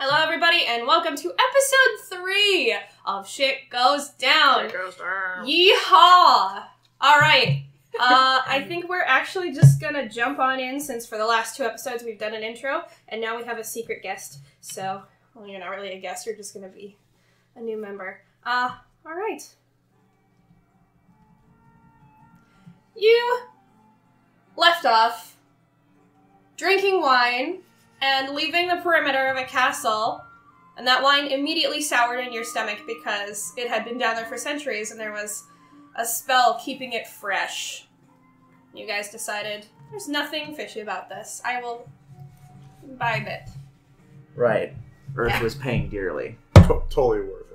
Hello, everybody, and welcome to episode 3 of Shit Goes Down. Shit Goes Down. Yeehaw! Alright, I think we're actually just gonna jump on in since for the last 2 episodes we've done an intro, and now we have a secret guest. So, well, you're not really a guest, you're just gonna be a new member. Alright. You left off drinking wine and leaving the perimeter of a castle, and that wine immediately soured in your stomach because it had been down there for centuries and there was a spell keeping it fresh. You guys decided, there's nothing fishy about this. I will imbibe it. Right. Earth was paying dearly. Totally worth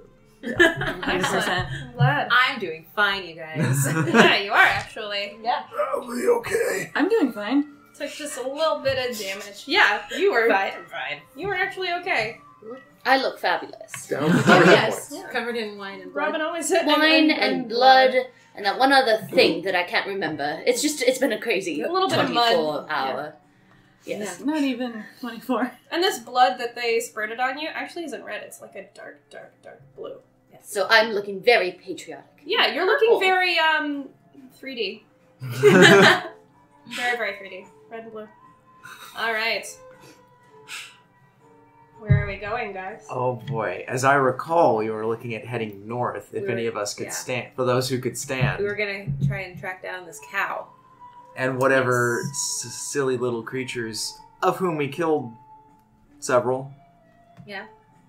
it. Yeah. 100%. I'm glad. I'm doing fine, you guys. Yeah, you are actually. Yeah. Probably okay. I'm doing fine. Took just a little bit of damage. Yeah, you were. I'm fine. You were actually okay. I look fabulous. Down Oh, 30 yes. points. Covered in wine and blood. Robin always said Wine and blood, and that one other thing that I can't remember. It's been a crazy A little bit of 24 mud. hour. Yes. Not even 24. And this blood that they spurted on you actually isn't red. It's like a dark, dark, dark blue. So I'm looking very patriotic. Yeah, you're looking Purple. very 3D. Very, very 3D. Red and blue. All right. Where are we going, guys? Oh boy. As I recall, we were looking at heading north if We were- any of us could yeah. stand. For those who could stand. We were gonna try and track down this cow. And whatever silly little creatures, of whom we killed several. Yeah.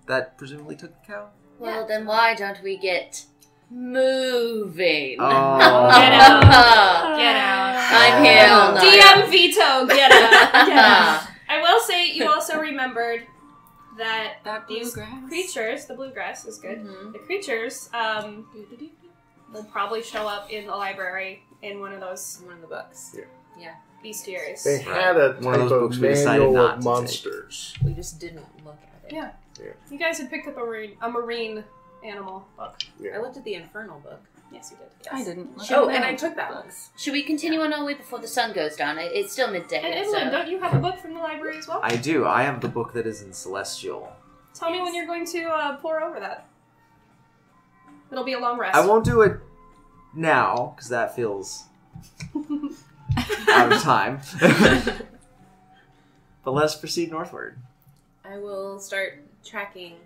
That presumably took the cow? Well, then why don't we get moving? Oh. Get out. Get out. I'm here all night. DM veto, get out. Get out. I will say you also remembered that That these bluegrass. creatures, the bluegrass is good. Mhm. The creatures will probably show up in the library in one of those One of the books. bestiaries. They had a type One of those of books we decided manual not of to monsters. We just didn't look at it. Yeah. Yeah. You guys had picked up a marine animal book. I looked at the Infernal book. Yes, you did. I didn't. Look Oh, at and that. I took that one. Should we continue on our way before the sun goes down? It's still midday. And so. Inland, don't you have a book from the library as well? I do. I have the book that is in Celestial. Tell me when you're going to pour over that. It'll be a long rest. I won't do it now, because that feels out of time. But let's proceed northward. I will start tracking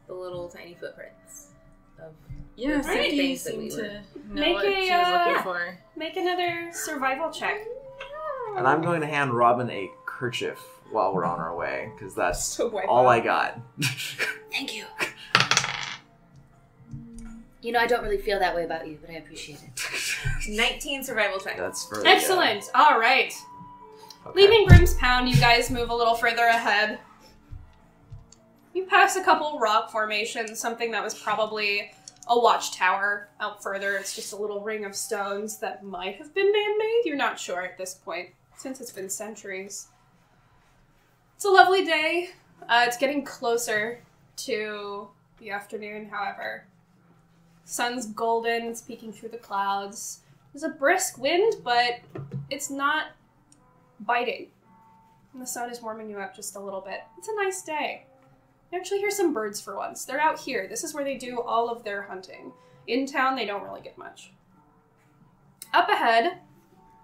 the little tiny footprints of Yeah, Right. Sadie Things that seemed we to were- know Make what a, she was looking for. Make another survival check. And I'm going to hand Robin a kerchief while we're on our way, because that's To wipe all off. I got. Thank you. You know, I don't really feel that way about you, but I appreciate it. 19 survival check. That's for Excellent. All right. Okay. Leaving Grimm's Pound, you guys move a little further ahead. You pass a couple rock formations, something that was probably a watchtower out further. It's just a little ring of stones that might have been man-made. You're not sure at this point, since it's been centuries. It's a lovely day. It's getting closer to the afternoon, however. Sun's golden, it's peeking through the clouds. There's a brisk wind, but it's not biting. And the sun is warming you up just a little bit. It's a nice day. You actually hear some birds for once. They're out here. This is where they do all of their hunting. In town, they don't really get much. Up ahead,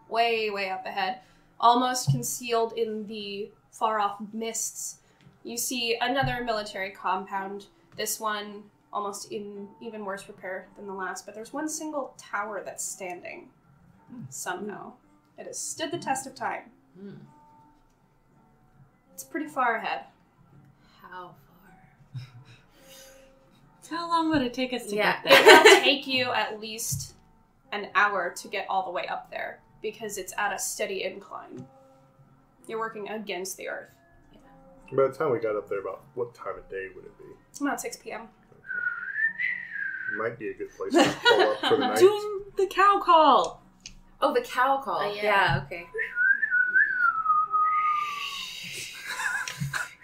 way, way up ahead, almost concealed in the far-off mists, you see another military compound. This one almost in even worse repair than the last, but there's one single tower that's standing. Somehow. It has stood the test of time. Hmm. It's pretty far ahead. How far? How long would it take us to Yeah. get It there? will take you at least an hour to get all the way up there because it's at a steady incline. You're working against the earth. By the time we got up there, about what time of day would it be? It's about 6 p.m. Might be a good place to pull up for the night. Doing the cow call. Oh, the cow call. Oh, yeah. Yeah, okay.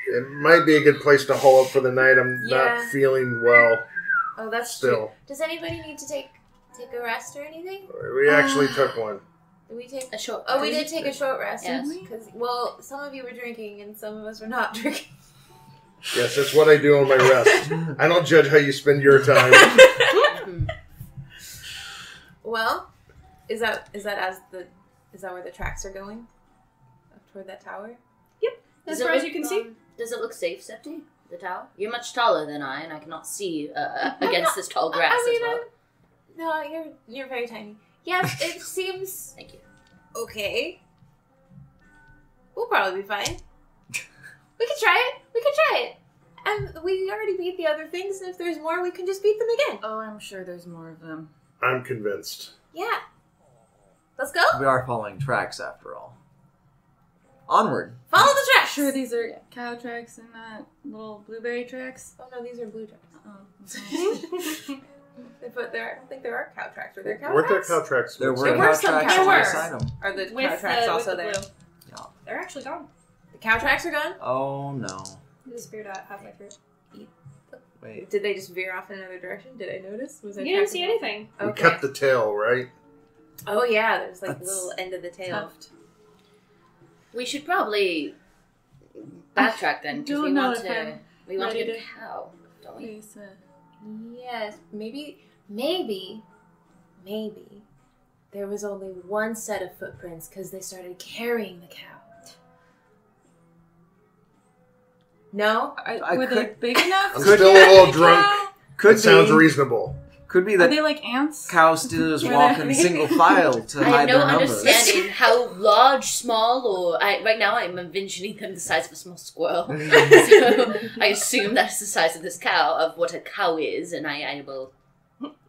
It might be a good place to haul up for the night. I'm Yeah. not feeling well Oh, that's still. true. Does anybody need to take a rest or anything? We actually took one. Did we take A short. Oh, we did take a short rest. Yes. Because, well, some of you were drinking and some of us were not drinking. Yes, that's what I do on my rest. I don't judge how you spend your time. Well, is that where the tracks are going? Up toward that tower? As far as you can see. Does it look safe, Septi? The tower? You're much taller than I, and I cannot see against this tall grass as well. No, you're very tiny. Yes, it seems Thank you. okay. We'll probably be fine. We can try it. And we already beat the other things, and if there's more, we can just beat them again. Oh, I'm sure there's more of them. I'm convinced. Yeah. Let's go. We are following tracks after all. Onward. Follow the tracks. Sure, these are cow tracks and not little blueberry tracks. Oh no, these are blue tracks. Oh, But I don't think there are cow tracks. Are there cow Weren't there tracks? cow tracks? There were There cow were some tracks cow tracks. beside them. Are the cow With tracks the, also with the there? blue. Yeah. They're actually gone. The cow tracks are gone? Oh no. They disappeared out halfway through. Wait. Did they just veer off in another direction? Did I notice? Was I You didn't tracking see them? anything. We Okay. cut the tail, right? Oh yeah, there's like a That's little end of the tail. tuft. We should probably backtrack then, because Don't know if I'm we want to ready get a to- cow, don't we? Please, Yes, maybe there was only one set of footprints because they started carrying the cow. No? were they could- big enough? I'm to still a carry little the drunk. cow? Could That sounds be. reasonable. Could be Are that they like ants? cow stealers Were walk they- in single file to I have hide no their numbers. understanding how large, small, or right now I'm envisioning them the size of a small squirrel. So I assume that's the size of this cow, of what a cow is, and I will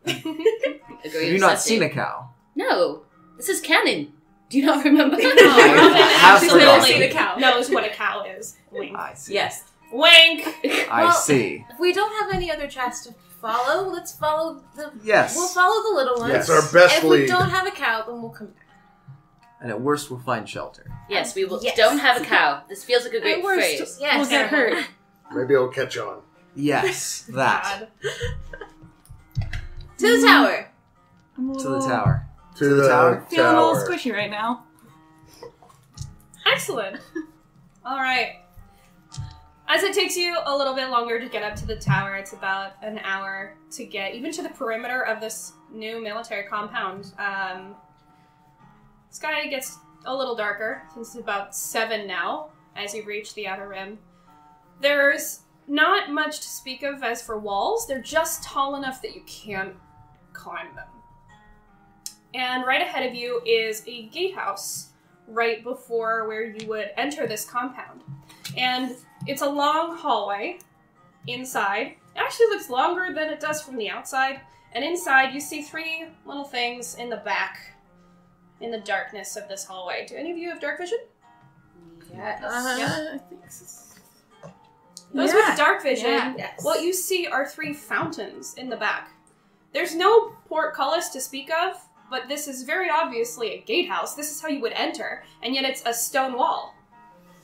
agree. Have you not seen a cow? No, this is canon. Do you not remember? I have Absolutely forgotten. the cow knows what a cow is. Wink. I see. Yes. Wink! I Well- see. If we don't have any other tracks to follow, let's follow the... Yes. We'll follow the little ones. It's our best If we lead. don't have a cow, then we'll come back. And at worst, we'll find shelter. Yes, we will. Yes. Don't have a cow. This feels like a great At worst, phrase. Yes. We'll get hurt. Maybe it'll catch on. Yes, that. God. To the tower. I'm a To little, the tower. To the tower? Feeling a little tower. squishy right now. Excellent. All right. As it takes you a little bit longer to get up to the tower, it's about an hour to get even to the perimeter of this new military compound. Sky gets a little darker since it's about 7 now as you reach the outer rim. There's not much to speak of as for walls. They're just tall enough that you can't climb them. And right ahead of you is a gatehouse right before where you would enter this compound. And it's a long hallway inside. It actually looks longer than it does from the outside. And inside you see 3 little things in the back in the darkness of this hallway. Do any of you have dark vision? Yes. I think so. Those with dark vision, Yeah. Yes. what you see are 3 fountains in the back. There's no portcullis to speak of, but this is very obviously a gatehouse. This is how you would enter, and yet it's a stone wall.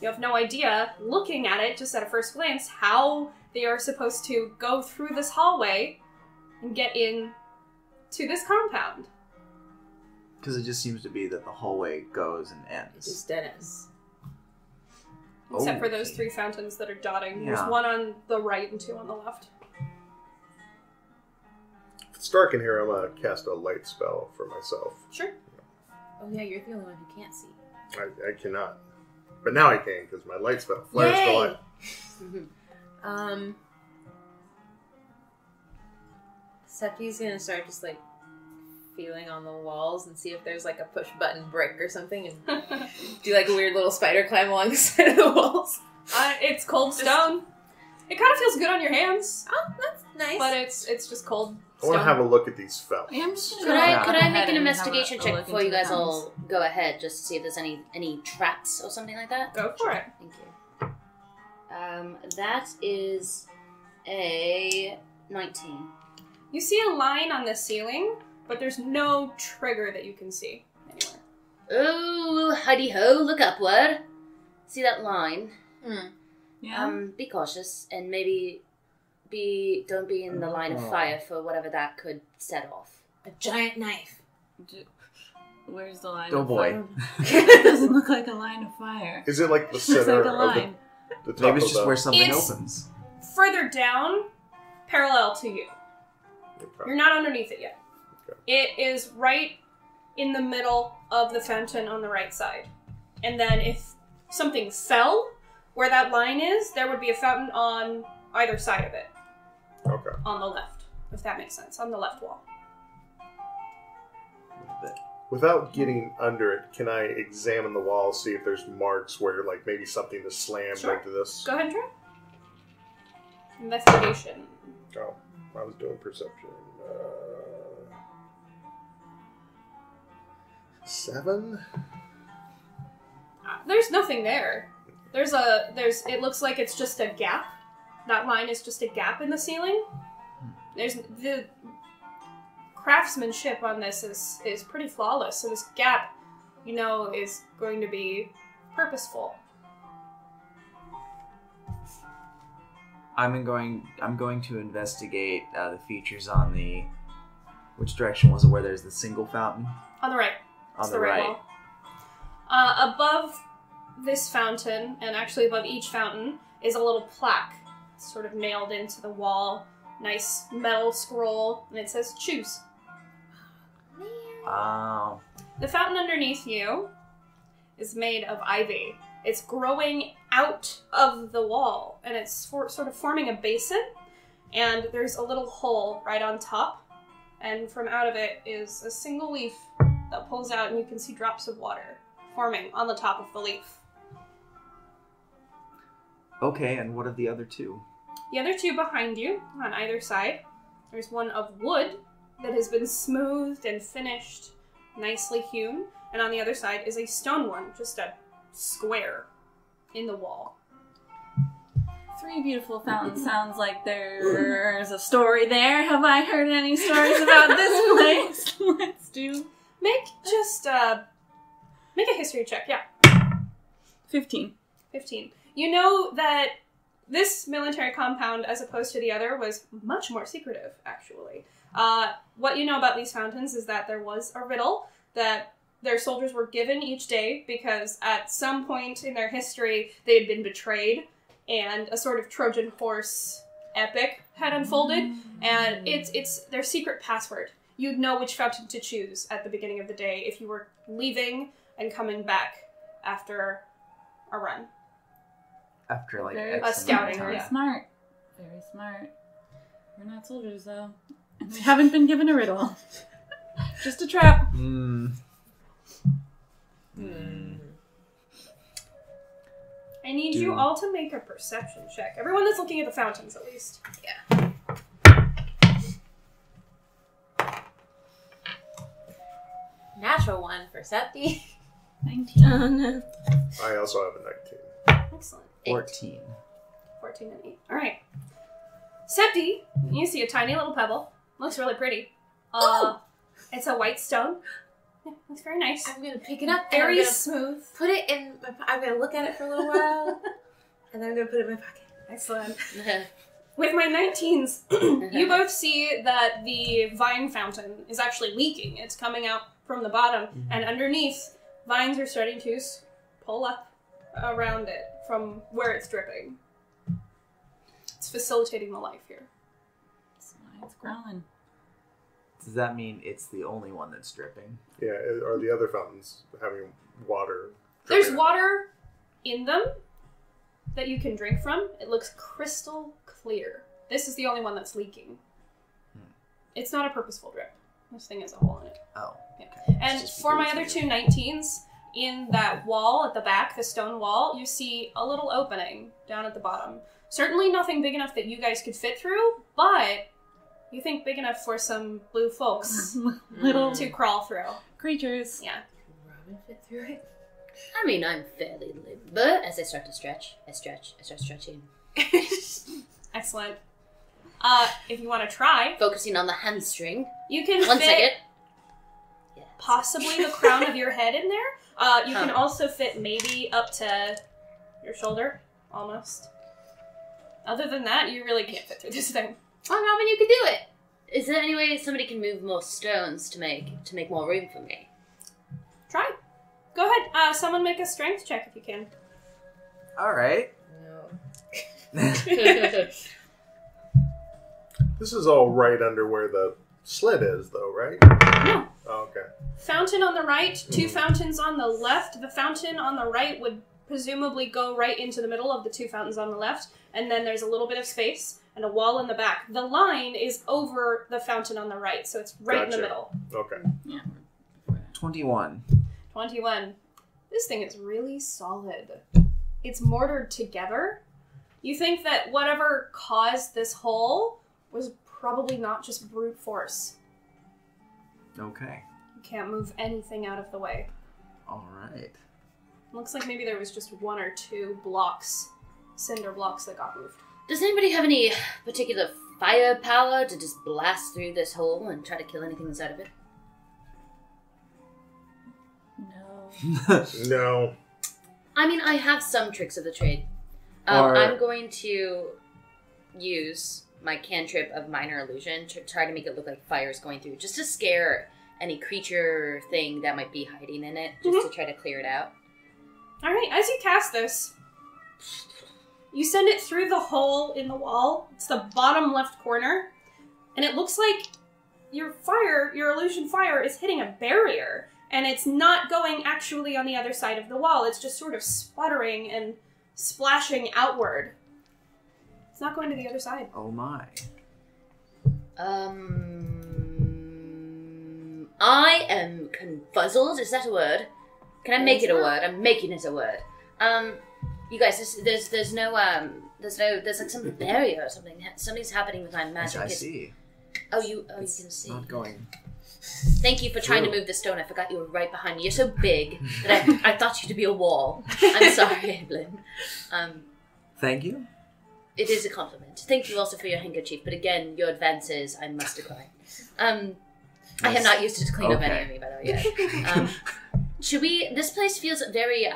You have no idea, looking at it just at a first glance, how they are supposed to go through this hallway and get in to this compound. Because it just seems to be that the hallway goes and ends. Just dead ends. Except for those 3 fountains that are dotting. There's Yeah. 1 on the right and 2 on the left. If it's dark in here, I'm going to cast a light spell for myself. Sure. Oh yeah, you're the only one who can't see. I cannot. But now I can, because my light spell flares the light. Septi's gonna start just like feeling on the walls and see if there's like a push button brick or something and do like a weird little spider climb along the side of the walls. It's cold stone. It kind of feels good on your hands, Oh, that's nice. but it's just cold I want stone. to have a look at these fountains. Yeah, I'm just gonna Could go I Yeah. could I ahead make an and have investigation a check look before you into guys the all go ahead, just to see if there's any traps or something like that? Go for it. Thank you. That is a 19. You see a line on the ceiling, but there's no trigger that you can see anywhere. Oh, huddy ho! Look upward. See that line? Yeah. Be cautious and maybe don't be in the line of fire for whatever that could set off. A giant knife. Where's the line? Oh of boy. fire? It doesn't look like a line of fire. Is it like the It looks center like a of line. the top Maybe it's of just the... where something It's- opens. further down, parallel to you. You're not underneath it yet. Okay. It is right in the middle of the fountain on the right side. And then if something fell where that line is, there would be a fountain on either side of it. Okay. On the left, if that makes sense. On the left wall. Without getting under it, can I examine the wall, see if there's marks where, like, maybe something is slammed Sure. into this? Go ahead and try. Investigation. Oh, I was doing perception. 7? There's nothing there. It looks like it's just a gap. That line is just a gap in the ceiling. There's the craftsmanship on this is pretty flawless. So this gap, is going to be purposeful. I'm going to investigate the features on the. Which direction was it? Where there's the single fountain? On the right. On It's the right. wall. Above this fountain, and actually above each fountain, is a little plaque, sort of nailed into the wall. Nice metal scroll, and it says "Choose." Oh. The fountain underneath you is made of ivy. It's growing out of the wall, and it's sort of forming a basin, and there's a little hole right on top, and from out of it is a single leaf that pulls out, and you can see drops of water forming on the top of the leaf. Okay, and what are the other two? The other two behind you, on either side, there's one of wood that has been smoothed and finished, nicely hewn, and on the other side is a stone one, just a square in the wall. 3 beautiful fountains sounds like there's a story there. Have I heard any stories about this place? Let's do Make a history check, yeah. 15. 15. You know that this military compound, as opposed to the other, was much more secretive, actually. What you know about these fountains is that there was a riddle that their soldiers were given each day because at some point in their history they had been betrayed and a sort of Trojan horse epic had unfolded, and it's their secret password. You'd know which fountain to choose at the beginning of the day if you were leaving and coming back after a run. After like Very X amount of scouting, time. Very yeah. smart. Very smart. We're not soldiers, though. And we haven't been given a riddle. Just a trap. I need you all to make a perception check. Everyone that's looking at the fountains, at least. Natural 1 for Septi. 19. I also have a 19. Excellent. 14. 14 and 8. Alright. Septi, you see a tiny little pebble. Looks really pretty. It's a white stone. Yeah, looks very nice. I'm gonna pick it up. and Very I'm gonna smooth. put it in. I'm gonna look at it for a little while, and then I'm gonna put it in my pocket. Excellent. With my 19s, you both see that the vine fountain is actually leaking. It's coming out from the bottom, and underneath, vines are starting to pull up around it from where it's dripping. It's facilitating the life here. It's growing. Does that mean it's the only one that's dripping? Yeah, are the other fountains having water? There's dripping out? water in them that you can drink from. It looks crystal clear. This is the only one that's leaking. It's not a purposeful drip. This thing has a hole in it. Oh. Yeah. Okay. And Just for my because other of two 19s, in that wall at the back, the stone wall, you see a little opening down at the bottom. Certainly nothing big enough that you guys could fit through, but you think big enough for some blue folks Little to crawl through. creatures. Yeah. Robin fit through it. I mean, I'm fairly limber. As I start to stretch, I start stretching. Excellent. If you want to try, Focusing on the hamstring. you can One fit second. Yes. possibly the crown of your head in there. You can Huh. also fit maybe up to your shoulder, almost. Other than that, you really can't fit through this thing. Oh, Robin, you can do it. Is there any way somebody can move more stones to make more room for me? Try. Go ahead. Someone make a strength check if you can. All right. No. This is all right under where the sled is, though, right? No. Oh, okay. Fountain on the right, two fountains on the left. The fountain on the right would presumably go right into the middle of the two fountains on the left, and then there's a little bit of space and a wall in the back. The line is over the fountain on the right, so it's right in the Gotcha. middle. Okay. 21. 21. This thing is really solid. It's mortared together. You think that whatever caused this hole was probably not just brute force. Okay. You can't move anything out of the way. Alright. Looks like maybe there was just one or two blocks, cinder blocks that got moved. Does anybody have any particular firepower to just blast through this hole and try to kill anything inside of it? No. No. I mean, I have some tricks of the trade. Or- I'm going to use my cantrip of minor illusion to try to make it look like fire is going through, just to scare any creature thing that might be hiding in it, just to try to clear it out. Alright, as you cast this, you send it through the hole in the wall. It's the bottom left corner. And it looks like your illusion fire is hitting a barrier. And it's not going actually on the other side of the wall. It's just sort of sputtering and splashing outward. It's not going to the other side. Oh my. I am confuzzled. Is that a word? Can I make it a word? I'm making it a word. You guys, there's like some barrier or something. Something's happening with my magic. I see. Oh, you can see. Not going. Thank you for trying to move the stone. I forgot you were right behind me. You're so big that I thought you to be a wall. I'm sorry, Evelyn. Thank you. It is a compliment. Thank you also for your handkerchief, but again, your advances, I must decline. I have not used it to clean up any of me, by the way, yet. Should we... This place feels very,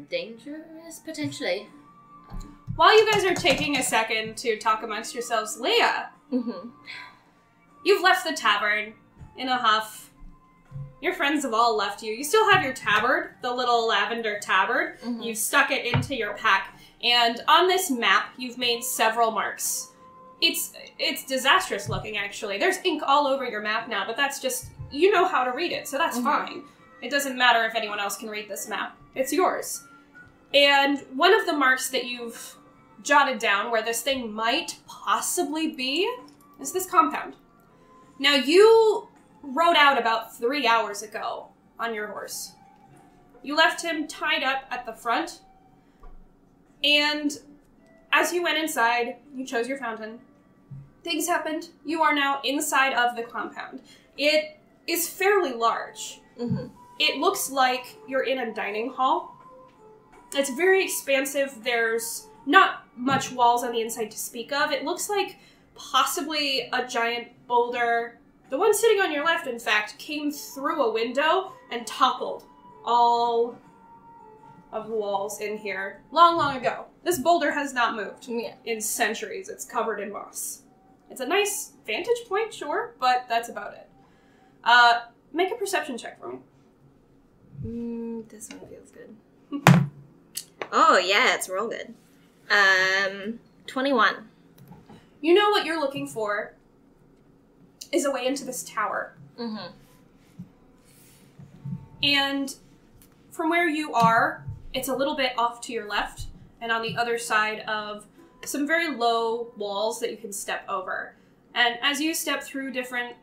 dangerous, potentially. While you guys are taking a second to talk amongst yourselves, Leah, Mm-hmm. you've left the tavern in a huff. Your friends have all left you. You still have your tabard, the little lavender tabard. Mhm. You've stuck it into your pack. And on this map, you've made several marks. It's disastrous looking, actually. There's ink all over your map now, but that's just... You know how to read it, so that's fine. It doesn't matter if anyone else can read this map. It's yours. And one of the marks that you've jotted down where this thing might possibly be is this compound. Now, you rode out about 3 hours ago on your horse. You left him tied up at the front, and as you went inside, you chose your fountain. Things happened. You are now inside of the compound. It is fairly large. Mm-hmm. It looks like you're in a dining hall. It's very expansive. There's not much walls on the inside to speak of. It looks like possibly a giant boulder. The one sitting on your left, in fact, came through a window and toppled all of the walls in here long, long ago. This boulder has not moved Yeah. in centuries. It's covered in moss. It's a nice vantage point, sure, but that's about it. Make a perception check for me. This one feels good. Oh, yeah, it's real good. 21. You know what you're looking for is a way into this tower. Mm-hmm. And from where you are, it's a little bit off to your left and on the other side of some very low walls that you can step over. And as you step through different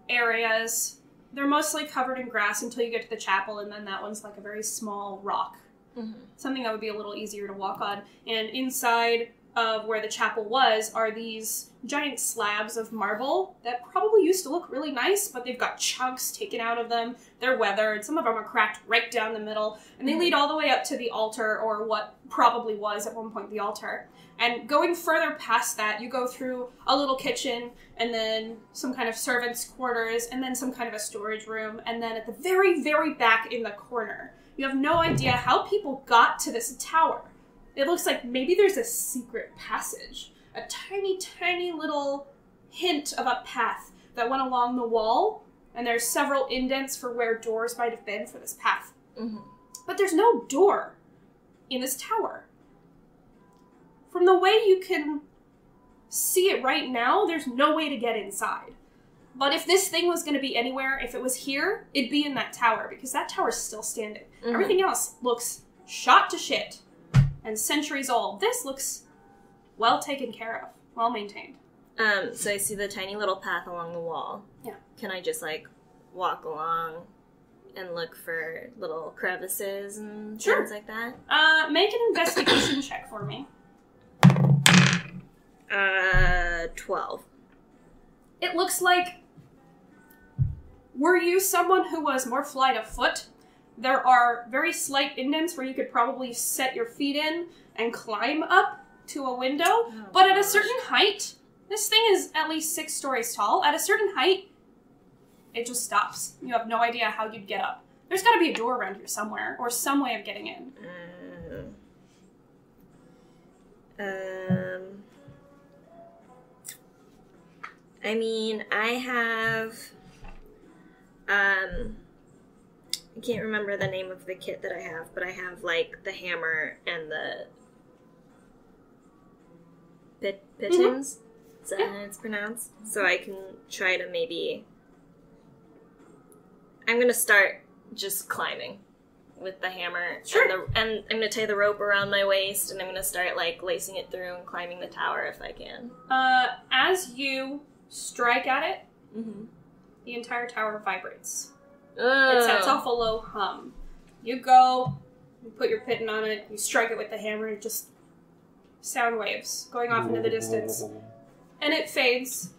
areas, they're mostly covered in grass until you get to the chapel, and then that one's like a very small rock. Mm-hmm. Something that would be a little easier to walk on. And inside of where the chapel was are these giant slabs of marble that probably used to look really nice, but they've got chunks taken out of them. They're weathered. Some of them are cracked right down the middle. And they lead all the way up to the altar, or what probably was at one point the altar. And going further past that, you go through a little kitchen, and then some kind of servants' quarters, and then some kind of a storage room, and then at the very, very back in the corner, you have no idea how people got to this tower. It looks like maybe there's a secret passage. A tiny, tiny little hint of a path that went along the wall, and there's several indents for where doors might have been for this path. Mm-hmm. But there's no door in this tower. From the way you can see it right now, there's no way to get inside. But if this thing was going to be anywhere, if it was here, it'd be in that tower, because that tower's still standing. Mhm. Everything else looks shot to shit and centuries old. This looks well taken care of, well maintained. So I see the tiny little path along the wall. Yeah. Can I just, like, walk along and look for little crevices and Sure. things like that? Make an investigation check for me. 12. It looks like, were you someone who was more flight of foot, there are very slight indents where you could probably set your feet in and climb up to a window, but at a certain height, this thing is at least 6 stories tall, at a certain height, it just stops. You have no idea how you'd get up. There's gotta be a door around here somewhere, or some way of getting in. I mean, I have, I can't remember the name of the kit that I have, but I have, like, the hammer and the pitons. Is that how it's pronounced? So I can try to maybe, I'm gonna start just climbing with the hammer. Sure. And I'm gonna tie the rope around my waist, and I'm gonna start, like, lacing it through and climbing the tower if I can. As you strike at it, Mm-hmm. the entire tower vibrates. It sets off a low hum. You go, you put your piton on it, you strike it with the hammer, and just sound waves going off into the distance. And it fades.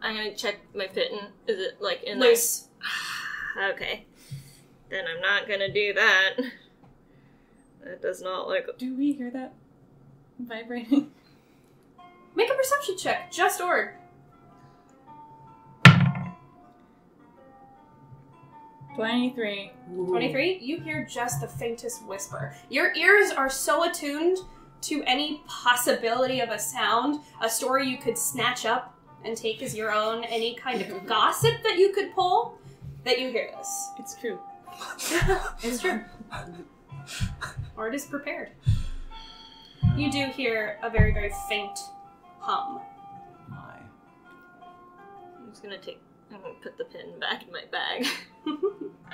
I'm gonna check my piton. Is it, like, in Loose. there? Okay. Then I'm not gonna do that. That does not look... Do we hear that vibrating? Make a perception check, just or. 23. 23, you hear just the faintest whisper. Your ears are so attuned to any possibility of a sound, a story you could snatch up and take as your own, any kind of gossip that you could pull, that you hear this. It's true. It's true. Or it is prepared. You do hear a very, very faint hum. I'm just gonna I'm gonna put the pin back in my bag.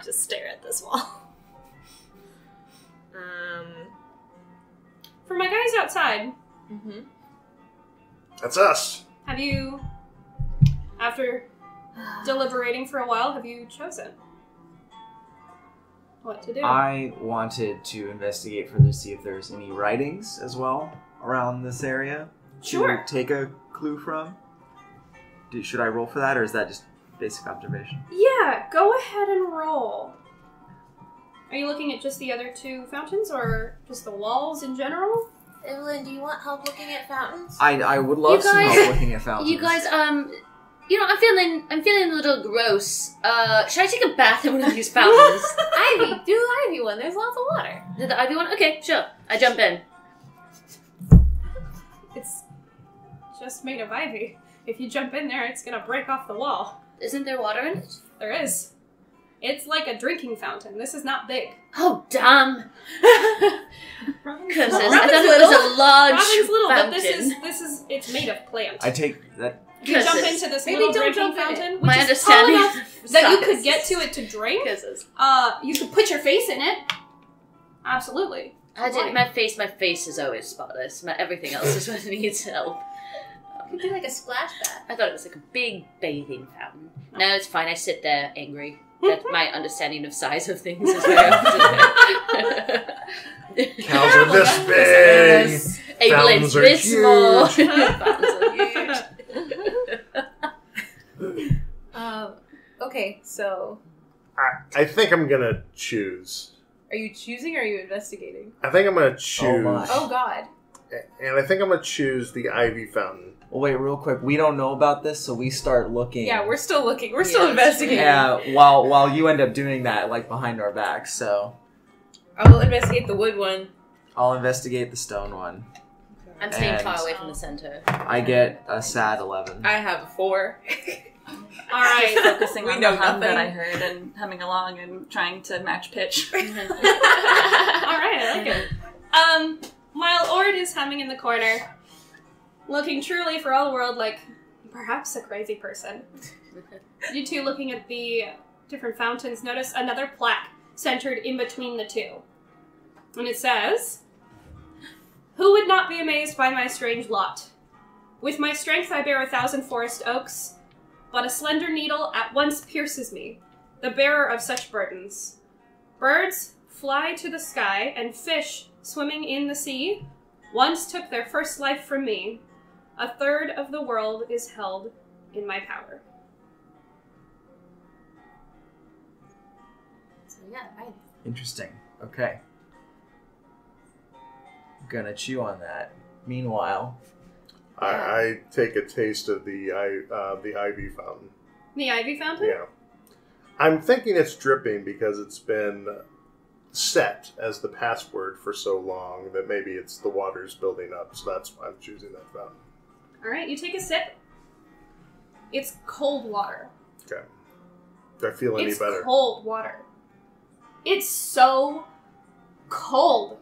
Just stare at this wall. For my guys outside, Mm-hmm. That's us. have you, after deliberating for a while, have you chosen what to do? I wanted to investigate further to see if there's any writings as well around this area Sure. to take a clue from. Should I roll for that, or is that just basic observation? Yeah, go ahead and roll. Are you looking at just the other 2 fountains, or just the walls in general? Evelyn, do you want help looking at fountains? I would love some guys- help looking at fountains. You guys, you know, I'm feeling a little gross. Should I take a bath in one of these fountains? Ivy, do the Ivy one. There's lots of water. Did the Ivy one? Okay, sure. I jump in. It's just made of ivy. If you jump in there, it's gonna break off the wall. Isn't there water in it? There is. It's like a drinking fountain. This is not big. Oh, damn. Curses. I Robin's thought it was a large Robin's little, fountain. but this is, it's made of plant. I take that. If you jump Curses. into this Maybe little don't drinking jump in it. fountain, which My is tall understanding enough that you could sucks. get to it to drink, Curses. you could put your face in it. Absolutely. I did my face is always spotless. Everything else is what needs help. You could do like a splash bath. I thought it was like a big bathing fountain. No, it's fine. I sit there angry. That's my understanding of size of things is very often. Cows are this big. Evelyn's Fountains are this small. huge. Fountains are huge. Okay, so I think I'm gonna choose. are you choosing or are you investigating? I think I'm gonna choose. Oh my. Oh God. And I think I'm gonna choose the Ivy Fountain. Well, wait, real quick. We don't know about this, so we start looking. Yeah, we're still looking. We're Yeah, still investigating. Yeah, while you end up doing that, like behind our backs. So I will investigate the wood one. I'll investigate the stone one. I'm staying And- far away from the center. I get a sad 11. I have a 4. All right. Focusing We on know the hum that nothing. I heard and humming along and trying to match pitch. All right, I like it. While Ord is humming in the corner, looking truly for all the world like perhaps a crazy person. You two looking at the different fountains notice another plaque centered in between the two. And it says, "Who would not be amazed by my strange lot? With my strength I bear 1,000 forest oaks, but a slender needle at once pierces me, the bearer of such burdens. Birds fly to the sky, and fish swimming in the sea once took their first life from me. 1/3 of the world is held in my power." So yeah, Interesting. Okay. Gonna chew on that. Meanwhile, I take a taste of the ivy fountain. The ivy fountain? Yeah. I'm thinking it's dripping because it's been set as the password for so long that maybe it's the water's building up, so that's why I'm choosing that fountain. Alright, you take a sip. It's cold water. Okay. Do I feel any It's better? cold water. It's so cold.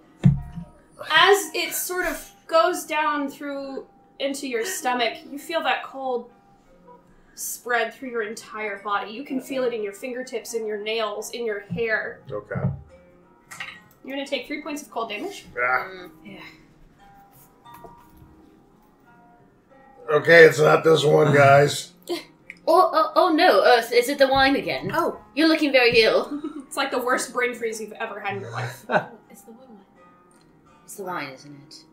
As it sort of goes down through into your stomach, you feel that cold spread through your entire body. You can feel it in your fingertips, in your nails, in your hair. Okay. You're gonna take 3 points of cold damage. Ah. Yeah. Okay, it's not this one, guys. Oh no, is it the wine again? Oh, You're looking very ill. It's like the worst brain freeze you've ever had in your life. it's the one. It's the wine, isn't it?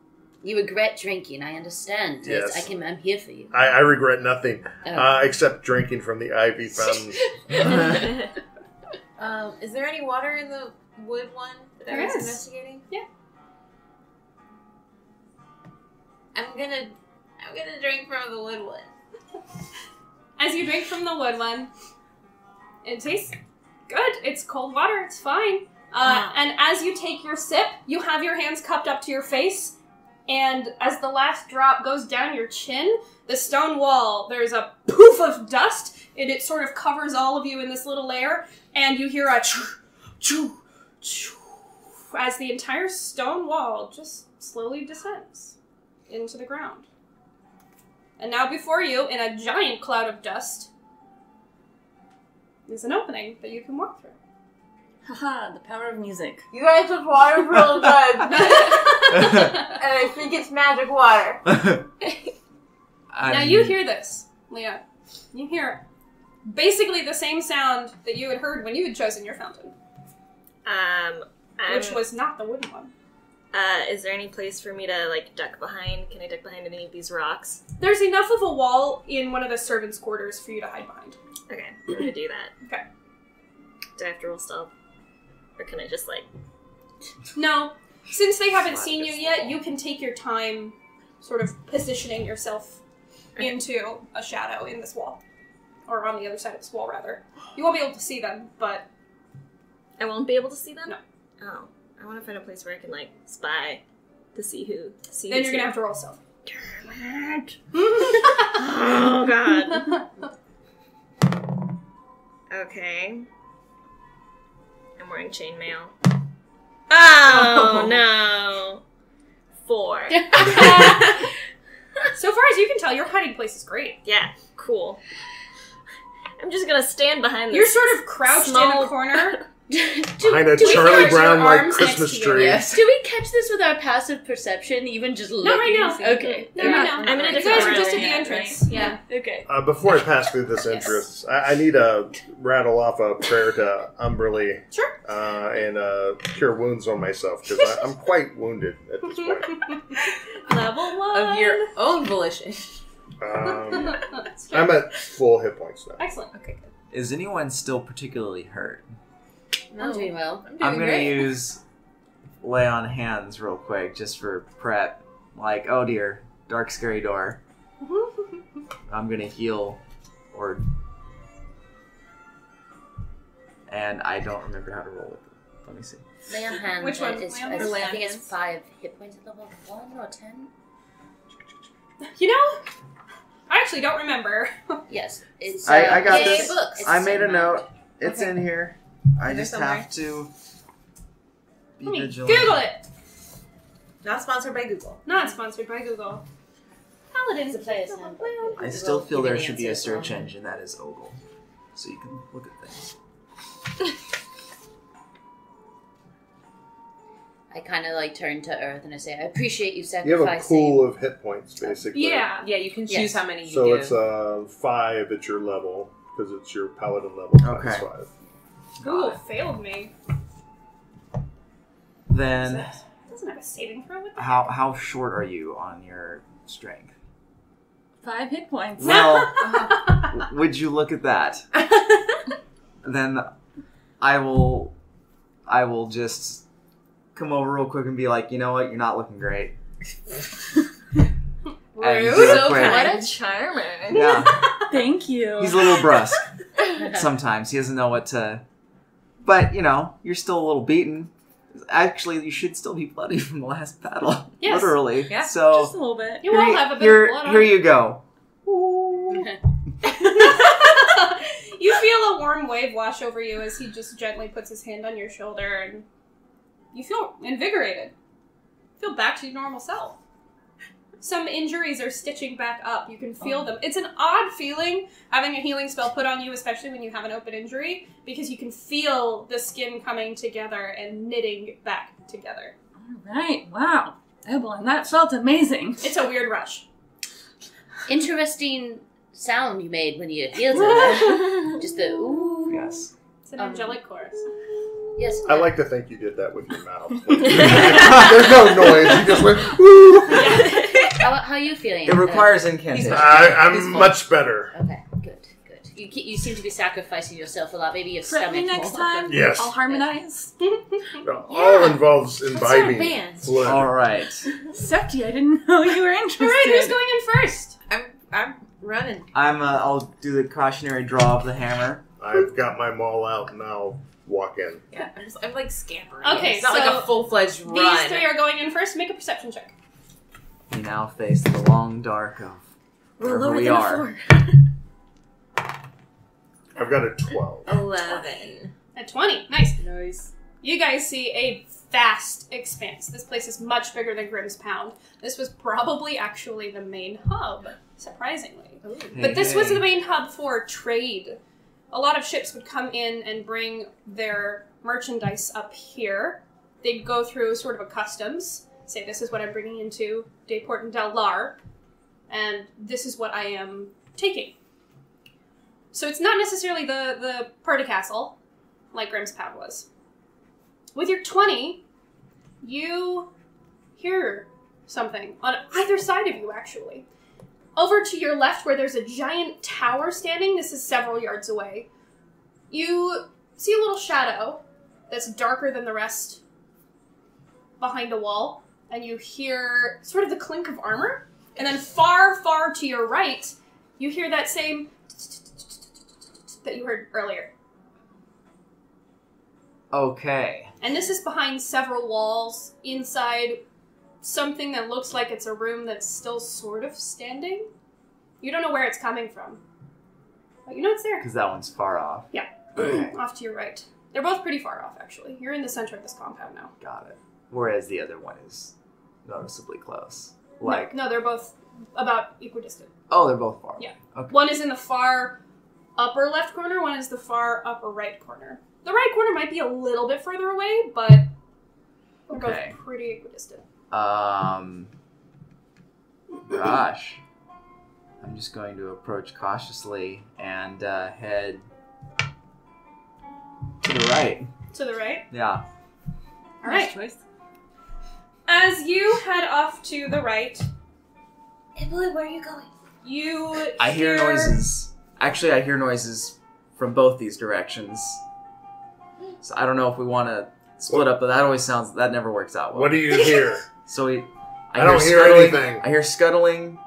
You regret drinking, I understand. Yes. I'm here for you. I regret nothing Oh. except drinking from the ivy fountain. Is there any water in the wood one that I There was is. investigating? Yeah. I'm gonna drink from the wood one. As you drink from the wood one, it tastes good. It's cold water. It's fine. And as you take your sip, you have your hands cupped up to your face, and as the last drop goes down your chin, the stone wall, there's a poof of dust, and it sort of covers all of you in this little layer, and you hear a choo, choo, choo, as the entire stone wall just slowly descends into the ground. And now before you, in a giant cloud of dust, is an opening that you can walk through. Haha, the power of music. You guys took water real good, and I think it's magic water. Now you hear this, Leah. You hear basically the same sound that you had heard when you had chosen your fountain, which was not the wooden one. Is there any place for me to, like, duck behind? Can I duck behind any of these rocks? There's enough of a wall in one of the servants' quarters for you to hide behind. Okay, I'm gonna do that. Okay. Do I have to roll stealth? Or can I just, like... No, since they haven't seen you yet, you can take your time sort of positioning yourself into a shadow in this wall. Or on the other side of this wall, rather. You won't be able to see them, but... I won't be able to see them? No. Oh. I want to find a place where I can, like, spy to see who... Then you're gonna have to roll stealth. Damn it! Oh, God. Okay. I'm wearing chainmail. Oh, no. 4. So far as you can tell, your hiding place is great. Yeah, cool. I'm just gonna stand behind this. You're sort of crouched in small- a corner. Behind a do we Charlie put your Brown like arms Christmas next to you? tree. Yes. Do we catch this with our passive perception, even just looking? Not right now. Okay. No, right now. I'm in a You different guys are room. just at the Yeah, entrance. right? Yeah. Okay. Before I pass through this entrance, I need to rattle off a prayer to Umberly Sure. and cure wounds on myself, because I'm quite wounded at this point. Level 1. Of your own volition. I'm at full hit points now. Excellent. Okay, good. Is anyone still particularly hurt? I'm doing well. I'm gonna great. use lay on hands real quick just for prep. Like, oh dear, dark scary door. I'm gonna heal, and I don't remember how to roll it. Let me see. Lay on hands. Which one? Is, Lay on is- hands? I think it's 5 hit points at level 1 or 10. You know, I actually don't remember. Yes, it's. I got it's this. Books. It's I made a in note. It's Okay. in here. I Is there just somewhere? have to be Let me vigilant. Google it. Not sponsored by Google. Not sponsored by Google. Paladin's a player sound. I still feel Give me there the should be a answer. search engine that is Ogle, so you can look at things. I kind of like turn to Earth and I say, I appreciate you You sacrificing. have a pool of hit points, basically. Yeah. Yeah, you can choose Yes. how many you So do. it's 5 at your level, because it's your paladin level times Okay. 5. Ooh, failed me. Then, Doesn't have a saving throw with that. how short are you on your strength? 5 hit points. Well, would you look at that? Then I will just come over real quick and be like, you know what, you're not looking great. And Rude. do it So quick. kind. What a charmer. Yeah, Thank you. he's a little brusque. Sometimes he doesn't know what to. But you're still a little beaten. Actually, you should still be bloody from the last battle. Yes. Literally. Yeah, So Just a little bit. You all have a bit here, of blood on here you. you go. You feel a warm wave wash over you as he just gently puts his hand on your shoulder, and you feel invigorated. Feel back to your normal self. Some injuries are stitching back up. You can feel them. It's an odd feeling having a healing spell put on you, especially when you have an open injury, because you can feel the skin coming together and knitting back together. All right. Wow. Evelyn, that felt amazing. It's a weird rush. Interesting sound you made when you healed her. Just the ooh. Yes. It's an angelic chorus. Yes. I like to think you did that with your mouth. There's no noise. You just went, woo! How are you feeling? It requires incantation. I'm much better. Okay, good. You seem to be sacrificing yourself a lot. Maybe your Prep me stomach. next more. time. Yes. I'll harmonize. All involves Let's start a imbibing band. fluid. All right. Septi, I didn't know you were interested. Alright, who's going in first? I'm running. I'll do the cautionary draw of the hammer. I've got my maul out and I'll walk in. Yeah, I'm like scampering. Okay, it's not so like a full-fledged run. These three are going in first. Make a perception check. We now face the long dark of We're wherever lower we than a are. 4. I've got a 12. 11. At 20. Nice. Nice. You guys see a vast expanse. This place is much bigger than Grimm's Pound. This was probably actually the main hub, surprisingly. But this was the main hub for trade. A lot of ships would come in and bring their merchandise up here. They'd go through sort of a customs, say this is what I'm bringing into Dayport and Del Lar, and this is what I am taking. So it's not necessarily the Purdy Castle, like Grimm's Pound was. With your 20, you hear something on either side of you, actually. Over to your left, where there's a giant tower standing, this is several yards away, you see a little shadow that's darker than the rest behind a wall, and you hear sort of the clink of armor, and then far, far to your right, you hear that same that you heard earlier. Okay. And this is behind several walls, inside something that looks like it's a room that's still sort of standing. You don't know where it's coming from, but you know it's there. Because that one's far off. Yeah. Okay. Off to your right. They're both pretty far off, actually. You're in the center of this compound now. Got it. Whereas the other one is noticeably close. Like, No, they're both about equidistant. oh, they're both far. Yeah. Okay. One is in the far upper left corner, one is the far upper right corner. The right corner might be a little bit further away, but they're Okay. both pretty equidistant. Gosh. I'm just going to approach cautiously and head to the right. To the right. Yeah. All right. Nice choice. As you head off to the right, Evelyn, where are you going? you I hear noises. Actually, I hear noises from both these directions. So I don't know if we want to split up, but that never works out well. What do you hear? So I don't hear scuttling- anything. I hear scuttling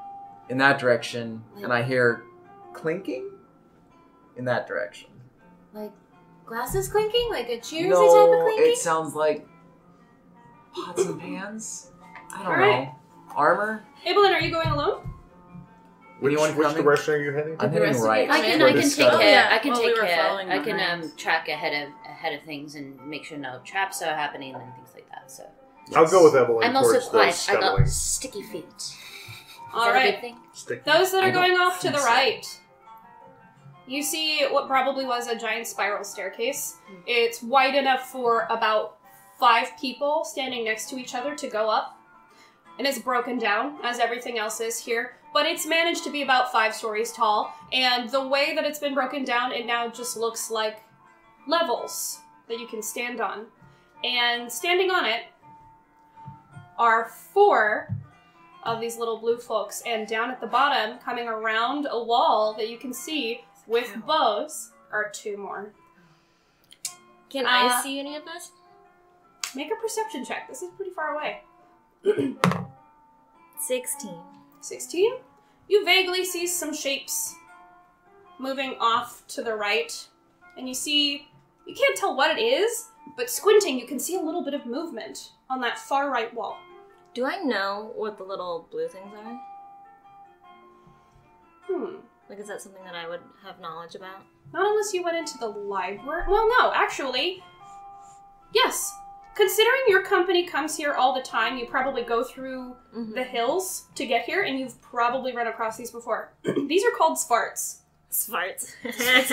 in that direction, and I hear clinking in that direction. Like glasses clinking? Like a cheersy type of No, clinking? it sounds like pots and pans. I don't Alright. know. Armor? Evelyn, are you going alone? Which Anyone coming? direction are you heading? I'm the heading rest of right. you I come in? can Where take this care. stuff- Oh, yeah. I can Well, take we were care. following I can behind. track ahead of things and make sure no traps are happening and things like that. So I'll go with Evelyn I'm also towards quiet. those I got scuttling. sticky feet. All that a right. good thing? Sticky. Those that I are don't going off to think the so. right, you see what probably was a giant spiral staircase. It's wide enough for about 5 people standing next to each other to go up. And it's broken down, as everything else is here. But it's managed to be about 5 stories tall. And the way that it's been broken down, it now just looks like levels that you can stand on. And standing on it are 4 of these little blue folks. And down at the bottom, coming around a wall that you can see with bows, are 2 more. Can I see any of this? Make a perception check. This is pretty far away. 16. 16? You vaguely see some shapes moving off to the right. And you can't tell what it is, but squinting, you can see a little bit of movement on that far right wall. Do I know what the little blue things are? Like, is that something that I would have knowledge about? Not unless you went into the library. Well, no, actually. Yes. Considering your company comes here all the time, you probably go through the hills to get here, and you've probably run across these before. These are called Svarts. Svarts. It's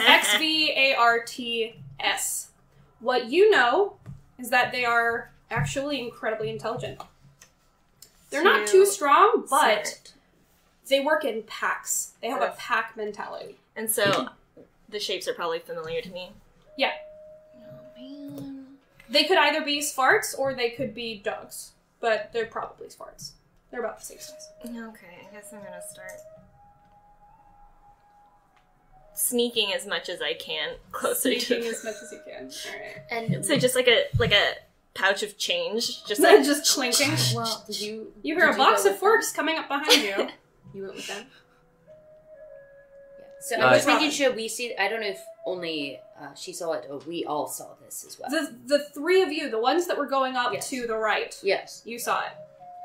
Xvarts. What you know is that they are actually incredibly intelligent. They're not too strong, but they work in packs. They have a pack mentality. And so, the shapes are probably familiar to me. Yeah. Oh, man. They could either be Svarts or they could be dogs, but they're probably Svarts. They're about the same size. Okay, I guess I'm gonna start sneaking as much as I can closer Sneaking to as much as you can. Alright. And So just like a pouch of change, just Like like just clinking. Well, did you? You hear a box of forks coming up behind you. You went with them. so Uh, I'm just making sure we see. I don't know if only she saw it or we all saw this as well. The 3 of you, the ones that were going up Yes. to the right, Yes. you saw it.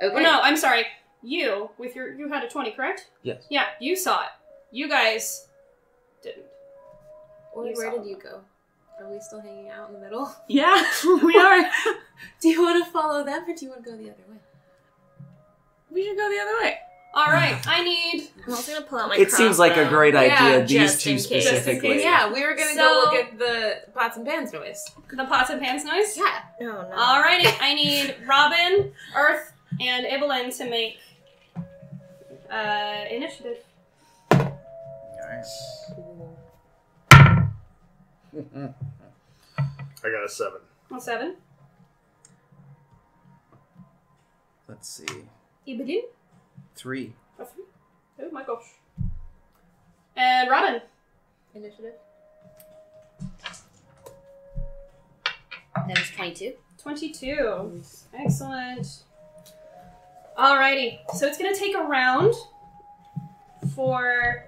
Okay. Or no, I'm sorry. You, you had a 20, correct? Yes. Yeah, you saw it. You guys didn't. Where You saw did them. you go? Are we still hanging out in the middle? Yeah, we are. Do you want to follow them, or do you want to go the other way? We should go the other way. Alright, I need... I'm also gonna pull out my It seems like a crossbow. great idea, Yeah, these just 2 in case. specifically. Yeah, we were gonna So- go look at the pots and pans noise. the pots and pans noise? Yeah. Oh no. Alrighty, I need Robin, Earth, and Evelyn to make initiative. Nice. I got a 7. On 7. Let's see. Evelyn. 3. Oh my gosh. And Robin. Initiative. That was 22. 22. Excellent. Alrighty, so it's gonna take a round for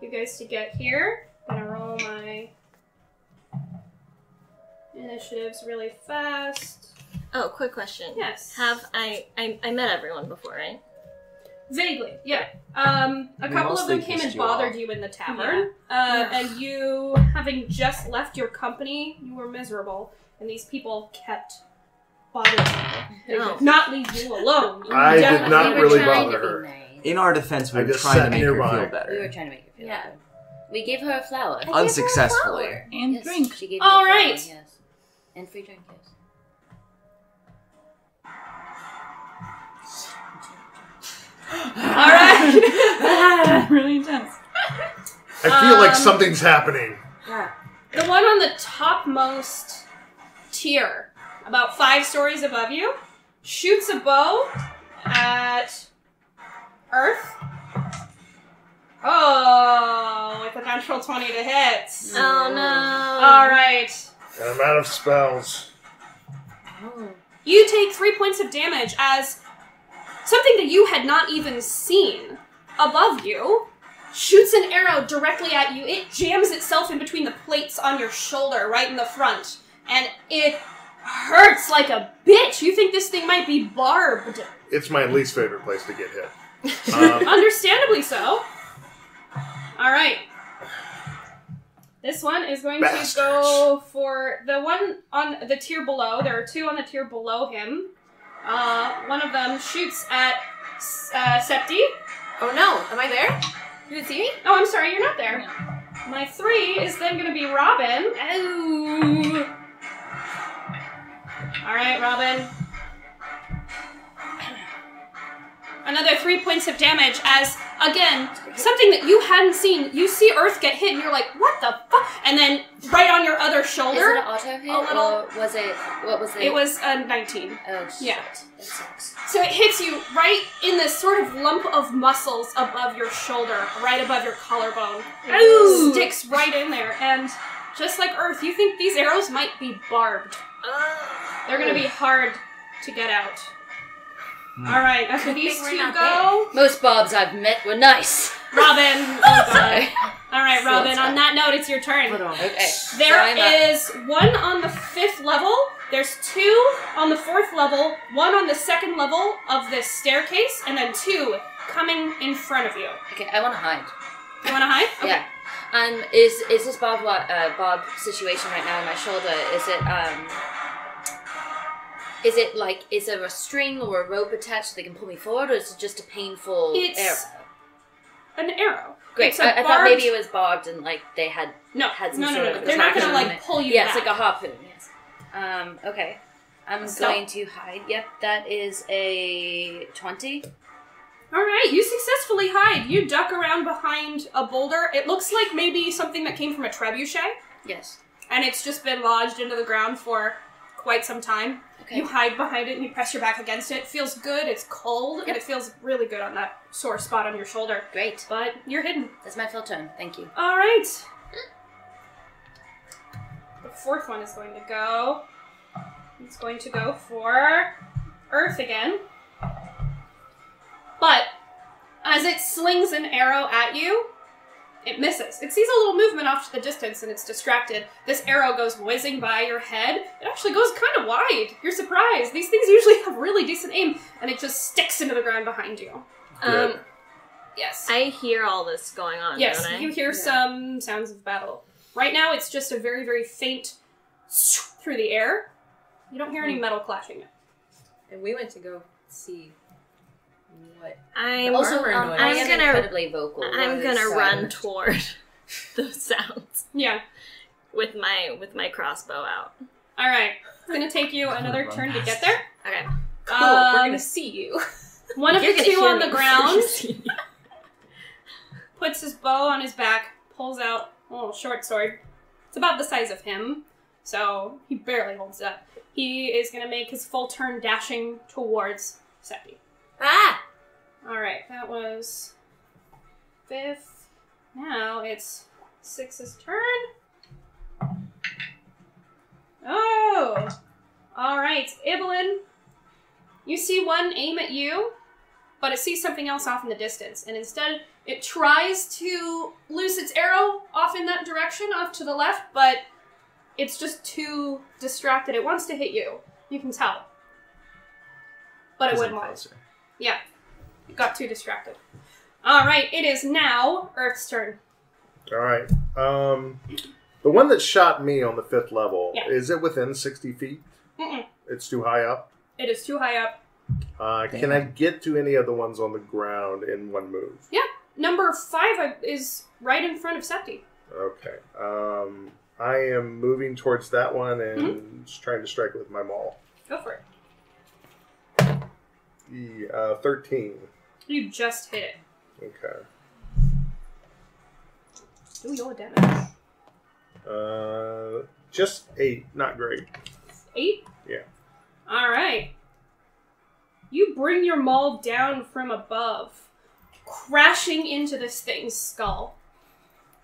you guys to get here. I'm gonna roll my initiatives really fast. Oh, quick question. Yes. Have I met everyone before, right? Vaguely, yeah. A couple of them mostly came and pissed you bothered off. you in the tavern. And you, having just left your company, you were miserable. And these people kept bothering you. They Oh. did not leave you alone. You I did definitely- not we were really trying bother to her. be nice. In our defense, we I were just trying to sat make her nearby. feel We better. were trying to make her feel Yeah. better. We gave her a flower. Unsuccessfully. And Yes, drink. She gave her All a flower, right. Yes. And free drink, yes. Alright. Really intense. I feel like Um, something's happening. Yeah. The one on the topmost tier, about 5 stories above you, shoots a bow at Earth. Oh, with a natural 20 to hit. Oh no. Alright. And I'm out of spells. Oh. You take 3 points of damage as something that you had not even seen above you shoots an arrow directly at you. It jams itself in between the plates on your shoulder, right in the front. And it hurts like a bitch. You think this thing might be barbed. It's my least favorite place to get hit. Understandably so. Alright. This one is going Bastards. to go for the one on the tier below. There are 2 on the tier below him. One of them shoots at Septi. Oh no, am I there? You didn't see me? Oh, I'm sorry, you're not there. My 3 is then going to be Robin. Oh. All right, Robin. Another 3 points of damage as, again, something that you hadn't seen. You see Earth get hit and you're like, what the fuck? And then right on your other shoulder. Is it an auto hit a little- or was it, what was it? It was a 19. Oh, shit. Yeah. That sucks. So it hits you right in this sort of lump of muscles above your shoulder, right above your collarbone. Ooh. Sticks right in there. And just like Earth, you think these arrows might be barbed. They're going to be hard to get out. Alright, after these we're 2 not go, Most Bobs I've met were nice. Robin. Oh god. Alright, So Robin, tough. on that note, it's your turn. Okay. There So I'm up. is 1 on the 5th level, there's 2 on the 4th level, 1 on the 2nd level of this staircase, and then 2 coming in front of you. Okay, I want to hide. You wanna hide? Okay. Yeah. Is this Bob situation right now on my shoulder? Is there a string or a rope attached so they can pull me forward, or is it just a painful It's arrow? an arrow. Great. It's a I thought barbed- maybe it was barbed and they had No, had some no. sort of They're not gonna attraction on it. pull you Yeah, back. it's like a harpoon. Yes. Okay. I'm Stealth. going to hide. Yep, that is a 20. Alright, you successfully hide. You duck around behind a boulder. It looks like maybe something that came from a trebuchet, Yes. and it's just been lodged into the ground for quite some time. Okay. You hide behind it and you press your back against it. It feels good, it's cold, Yep. and it feels really good on that sore spot on your shoulder. Great. But you're hidden. That's my full turn. Thank you. Alright. The 4th one is going to go. It's going to go for Earth again. But as it slings an arrow at you, it misses. It sees a little movement off to the distance and it's distracted. This arrow goes whizzing by your head. It actually goes kind of wide. You're surprised. These things usually have really decent aim, and it just sticks into the ground behind you. Good. Yes. I hear all this going on, Yes, don't I? you hear some sounds of battle. Right now, it's just a very, very faint through the air. You don't hear any metal clashing. And we went to go see what. I'm Also, armor noise. I I'm am gonna- incredibly vocal. I'm was gonna run silent. toward those sounds Yeah. with my crossbow out. All right. It's gonna take you another turn to get there. Okay. Cool, we're Um, gonna see you. One of You're the gonna 2 hear on me the before ground you see me. puts his bow on his back, pulls out a little short sword. It's about the size of him, so he barely holds it up. He is gonna make his full turn dashing towards Seppi. Ah! Alright, that was 5th. Now it's 6's turn. Oh! Alright, Ibelin. You see one aim at you, but it sees something else off in the distance, and instead it tries to loose its arrow off in that direction, off to the left, but it's just too distracted. It wants to hit you. You can tell. But it Because I'm wouldn't want. closer. Yeah. It got too distracted. Alright, it is now Earth's turn. All right. The one that shot me on the 5th level, Yeah. is it within 60 feet? Mm-mm. It's too high up? It is too high up. Can I get to any of the ones on the ground in one move? Yeah. Number 5 is right in front of Septi. Okay. I am moving towards that one and just trying to strike it with my maul. Go for it. The 13. You just hit it. Okay. Do your damage. Just 8. Not great. 8? Yeah. Alright. You bring your maul down from above, crashing into this thing's skull.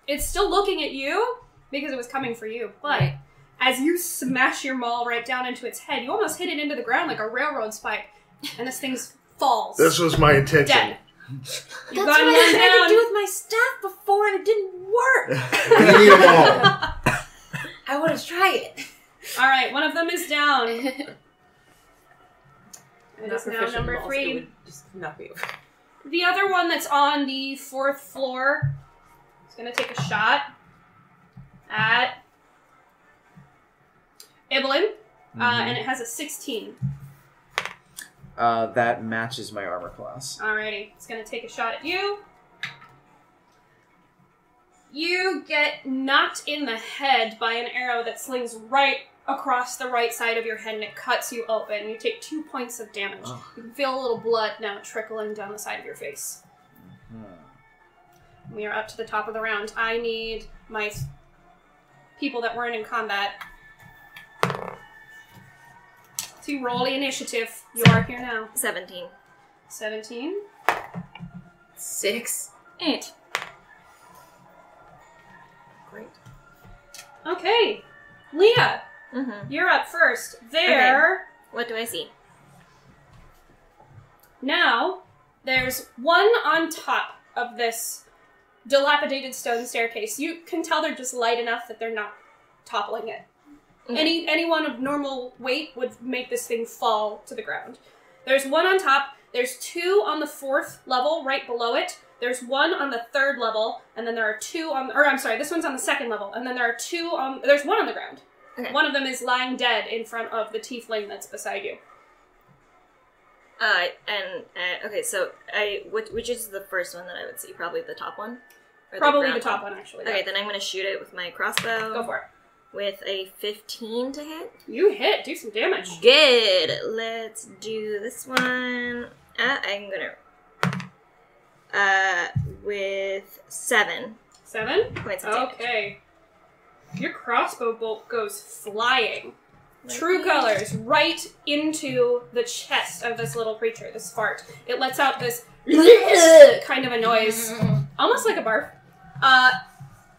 It's still looking at you, because it was coming for you, but Right. as you smash your maul right down into its head, you almost hit it into the ground like a railroad spike, and this thing falls. This was my intention. dead. You That's got what him I one tried to down. do with my staff before and it didn't work. I need them all. I want to try it. Alright, one of them is down. It Not is now proficient number in balls, 3. it would just knock me over. The other one that's on the 4th floor is going to take a shot at Ibelin, and it has a 16. That matches my armor class. Alrighty, it's gonna take a shot at you. You get knocked in the head by an arrow that slings right across the right side of your head, and it cuts you open. You take 2 points of damage. Oh. You can feel a little blood now trickling down the side of your face. We are up to the top of the round. I need my people that weren't in combat to roll the initiative. You are here now. 17. 17. 6. 8. Great. Okay. Leah, Mm-hmm. you're up first. There. What do I see? Now, there's one on top of this dilapidated stone staircase. You can tell they're just light enough that they're not toppling it. Okay. Anyone of normal weight would make this thing fall to the ground. There's one on top. There's 2 on the 4th level right below it. There's 1 on the 3rd level, and then there are 2 on... Or, I'm sorry, this one's on the 2nd level, and then there are 2 on... There's 1 on the ground. Okay. One of them is lying dead in front of the tiefling that's beside you. Okay, so which is the first one that I would see? Probably the top one? Or Probably the ground top one, actually. Okay, then I'm gonna shoot it with my crossbow. Go for it. With a 15 to hit. You hit. Do some damage. Good. Let's do this one. I'm gonna... with 7 7? points of damage. Okay. Your crossbow bolt goes flying. True colors, right into the chest of this little creature, this fart. It lets out this kind of a noise, almost like a barf,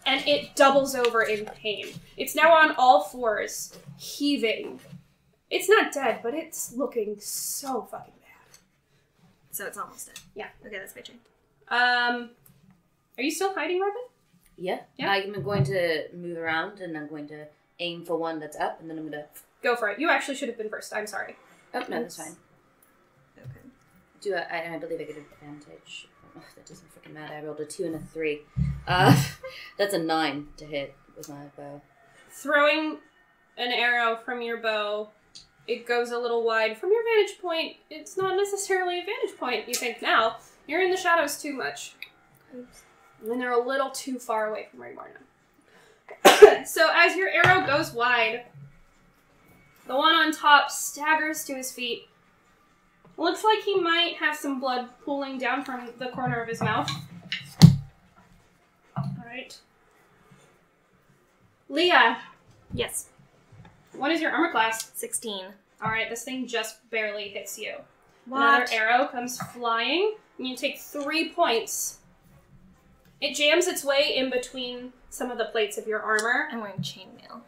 and it doubles over in pain. It's now on all fours, heaving. It's not dead, but it's looking so fucking bad. So it's almost dead. Yeah. Okay, that's my turn. Are you still hiding, Robin? Yeah. Yeah. I'm going to move around and I'm going to aim for one that's up and then I'm going to... Go for it. You actually should have been first. I'm sorry. Oh, no, that's fine. Okay. I believe I get advantage. Oh, that doesn't freaking matter. I rolled a 2 and a 3. That's a 9 to hit with my bow. Throwing an arrow from your bow, it goes a little wide. From your vantage point, it's not necessarily a vantage point, you think now. You're in the shadows too much. Oops. And they're a little too far away from where you are now. So as your arrow goes wide, the one on top staggers to his feet. Looks like he might have some blood pooling down from the corner of his mouth. Alright. Leah, Yes. what is your armor class? 16. Alright, this thing just barely hits you. What? Another arrow comes flying, and you take 3 points. It jams its way in between some of the plates of your armor. I'm wearing chainmail.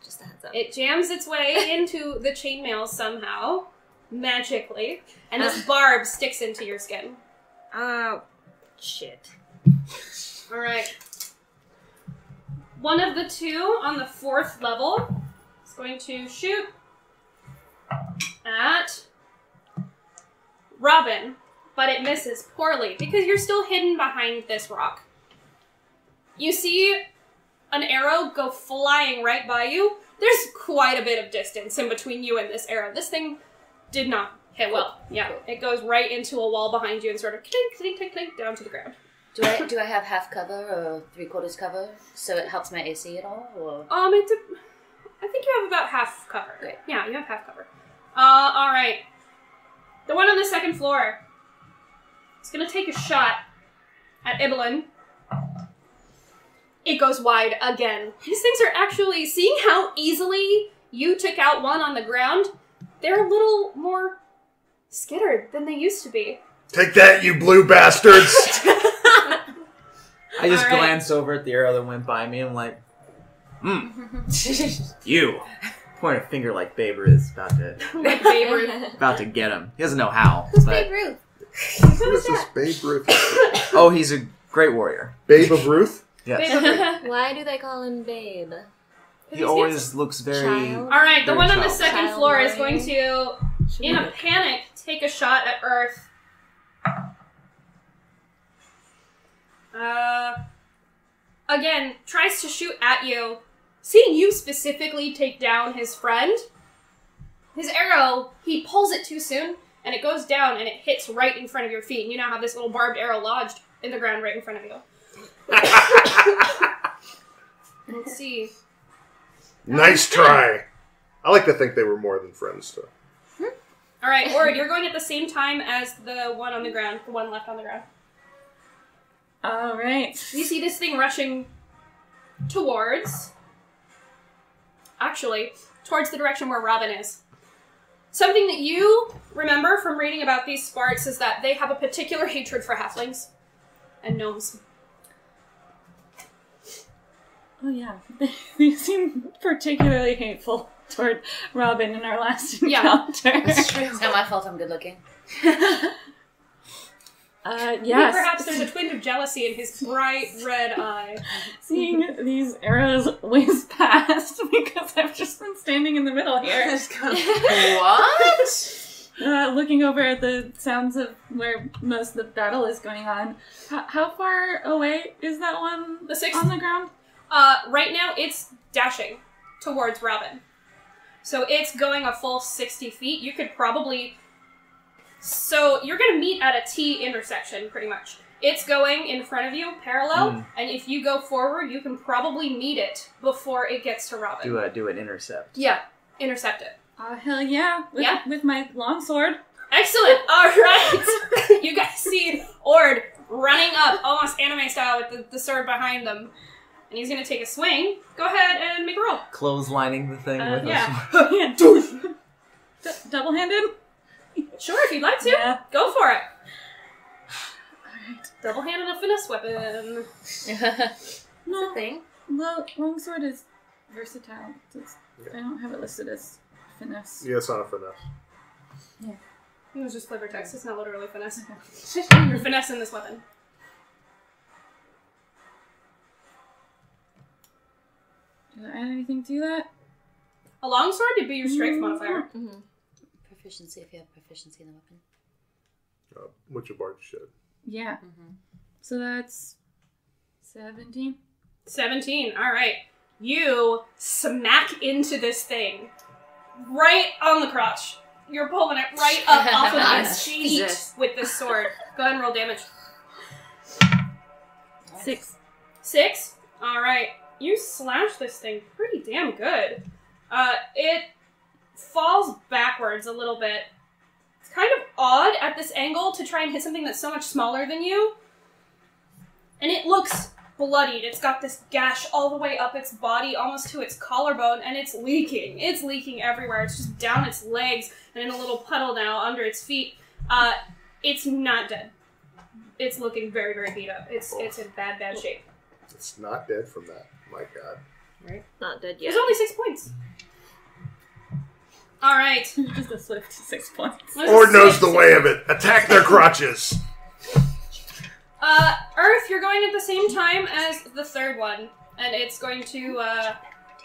Just a heads up. It jams its way into the chainmail somehow, magically, and this barb sticks into your skin. Oh, shit. Alright. One of the 2 on the 4th level is going to shoot at Robin, but it misses poorly because you're still hidden behind this rock. You see an arrow go flying right by you. There's quite a bit of distance in between you and this arrow. This thing did not hit well. Yeah, it goes right into a wall behind you and sort of clink, clink, clink, clink, down to the ground. Do I have half cover or 3/4 cover so it helps my AC at all? Or I think you have about half cover. Great. Yeah, you have half cover. Alright. The one on the 2nd floor is gonna take a shot at Ibelin. It goes wide again. These things are actually, seeing how easily you took out one on the ground, they're a little more skittered than they used to be. Take that, you blue bastards! I just All right. glanced over at the arrow that went by me and I'm like, you. Point a finger like Babe Ruth Like Babe Ruth. about to get him. He doesn't know how. Who's but- Babe Ruth? What is this, Babe Ruth? Oh, he's a great warrior. Babe of Ruth? Yes. Babe Ruth. Why do they call him Babe? He always looks very... Child. Alright, the Very one on the childish. 2nd Child floor is warrior. going to, in a panic, take a shot at Earth. Again, tries to shoot at you. Seeing you specifically take down his friend, his arrow, he pulls it too soon, and it goes down and it hits right in front of your feet. And you now have this little barbed arrow lodged in the ground right in front of you. Let's see. Nice try. I like to think they were more than friends, though. All right, Ord, you're going at the same time as the one on the ground, the one left on the ground. All right. You see this thing rushing towards the direction where Robin is. Something that you remember from reading about these Sparks is that they have a particular hatred for halflings and gnomes. Oh yeah, they seem particularly hateful toward Robin in our last encounter. It's not my fault I'm good looking. Yes. Perhaps there's a twinge of jealousy in his bright red eye. Seeing these arrows whiz past because I've just been standing in the middle here. What? Looking over at the sounds of where most of the battle is going on. How far away is that one The sixth. on the ground? Right now, it's dashing towards Robin. So it's going a full 60 feet. You could probably... So you're going to meet at a T intersection, pretty much. It's going in front of you, parallel, and if you go forward, you can probably meet it before it gets to Robin. Do an intercept. Yeah, intercept it. Hell yeah. With my longsword. Excellent! Alright! You guys see Ord running up, almost anime style, with the sword behind them. And he's going to take a swing. Go ahead and make a roll. Clotheslining the thing with yeah. a Double-handed? Sure, if you'd like to. Yeah. Go for it. Alright. Double-handed a finesse weapon. No, Thing. longsword is versatile. I don't have it listed as finesse. Yeah, it's not a finesse. It was just flavor text. It's not literally finesse. You're finessing this weapon. Do I add anything to that? A longsword would be your strength modifier. Mm-hmm. Proficiency, if you have proficiency in the weapon. Which a bard should. Yeah. Mm-hmm. So that's 17. 17. All right. You smack into this thing. Right on the crotch. You're pulling it right up off of its feet Jesus. with this sword. Go ahead and roll damage. 6. 6? All right. You slash this thing pretty damn good. It falls backwards a little bit. It's kind of odd at this angle to try and hit something that's so much smaller than you. And it looks bloodied. It's got this gash all the way up its body, almost to its collarbone, and it's leaking. It's leaking everywhere. It's just down its legs and in a little puddle now under its feet. It's not dead. It's looking very, very beat up. It's in bad, bad shape. It's not dead from that. My God. Right? Not dead yet. There's only 6 points. All right. Just a swift 6 points. Ord knows the way of it. Attack their crotches. Earth, you're going at the same time as the third one, and it's going to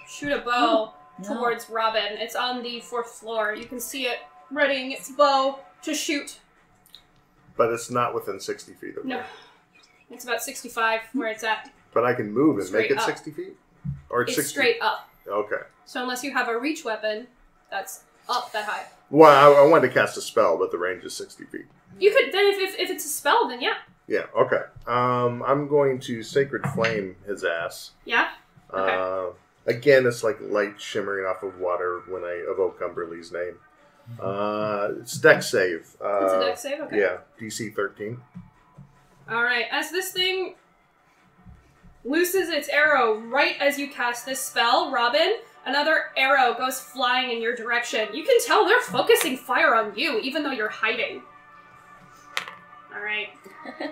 shoot a bow towards Robin. It's on the 4th floor. You can see it readying its bow to shoot. But it's not within 60 feet of me. No. It's about 65 where it's at. But I can move and Straight make it up. 60 feet? Or It's 60? straight up. Okay. So unless you have a reach weapon, that's up that high. Well, I wanted to cast a spell, but the range is 60 feet. You could, then if it's a spell, then yeah. Yeah, okay. I'm going to Sacred Flame his ass. Yeah? Okay. Again, it's like light shimmering off of water when I evoke Umberlee's name. It's Dex save. It's a dex save? Okay. Yeah, DC 13. Alright, as this thing looses its arrow right as you cast this spell, Robin, another arrow goes flying in your direction. You can tell they're focusing fire on you, even though you're hiding. Alright.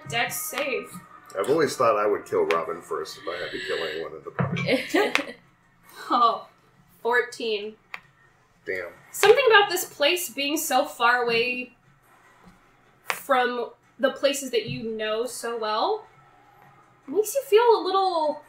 Dex save. I've always thought I would kill Robin first if I had to kill anyone in the party. Oh, 14. Damn. Something about this place being so far away from the places that you know so well makes you feel a little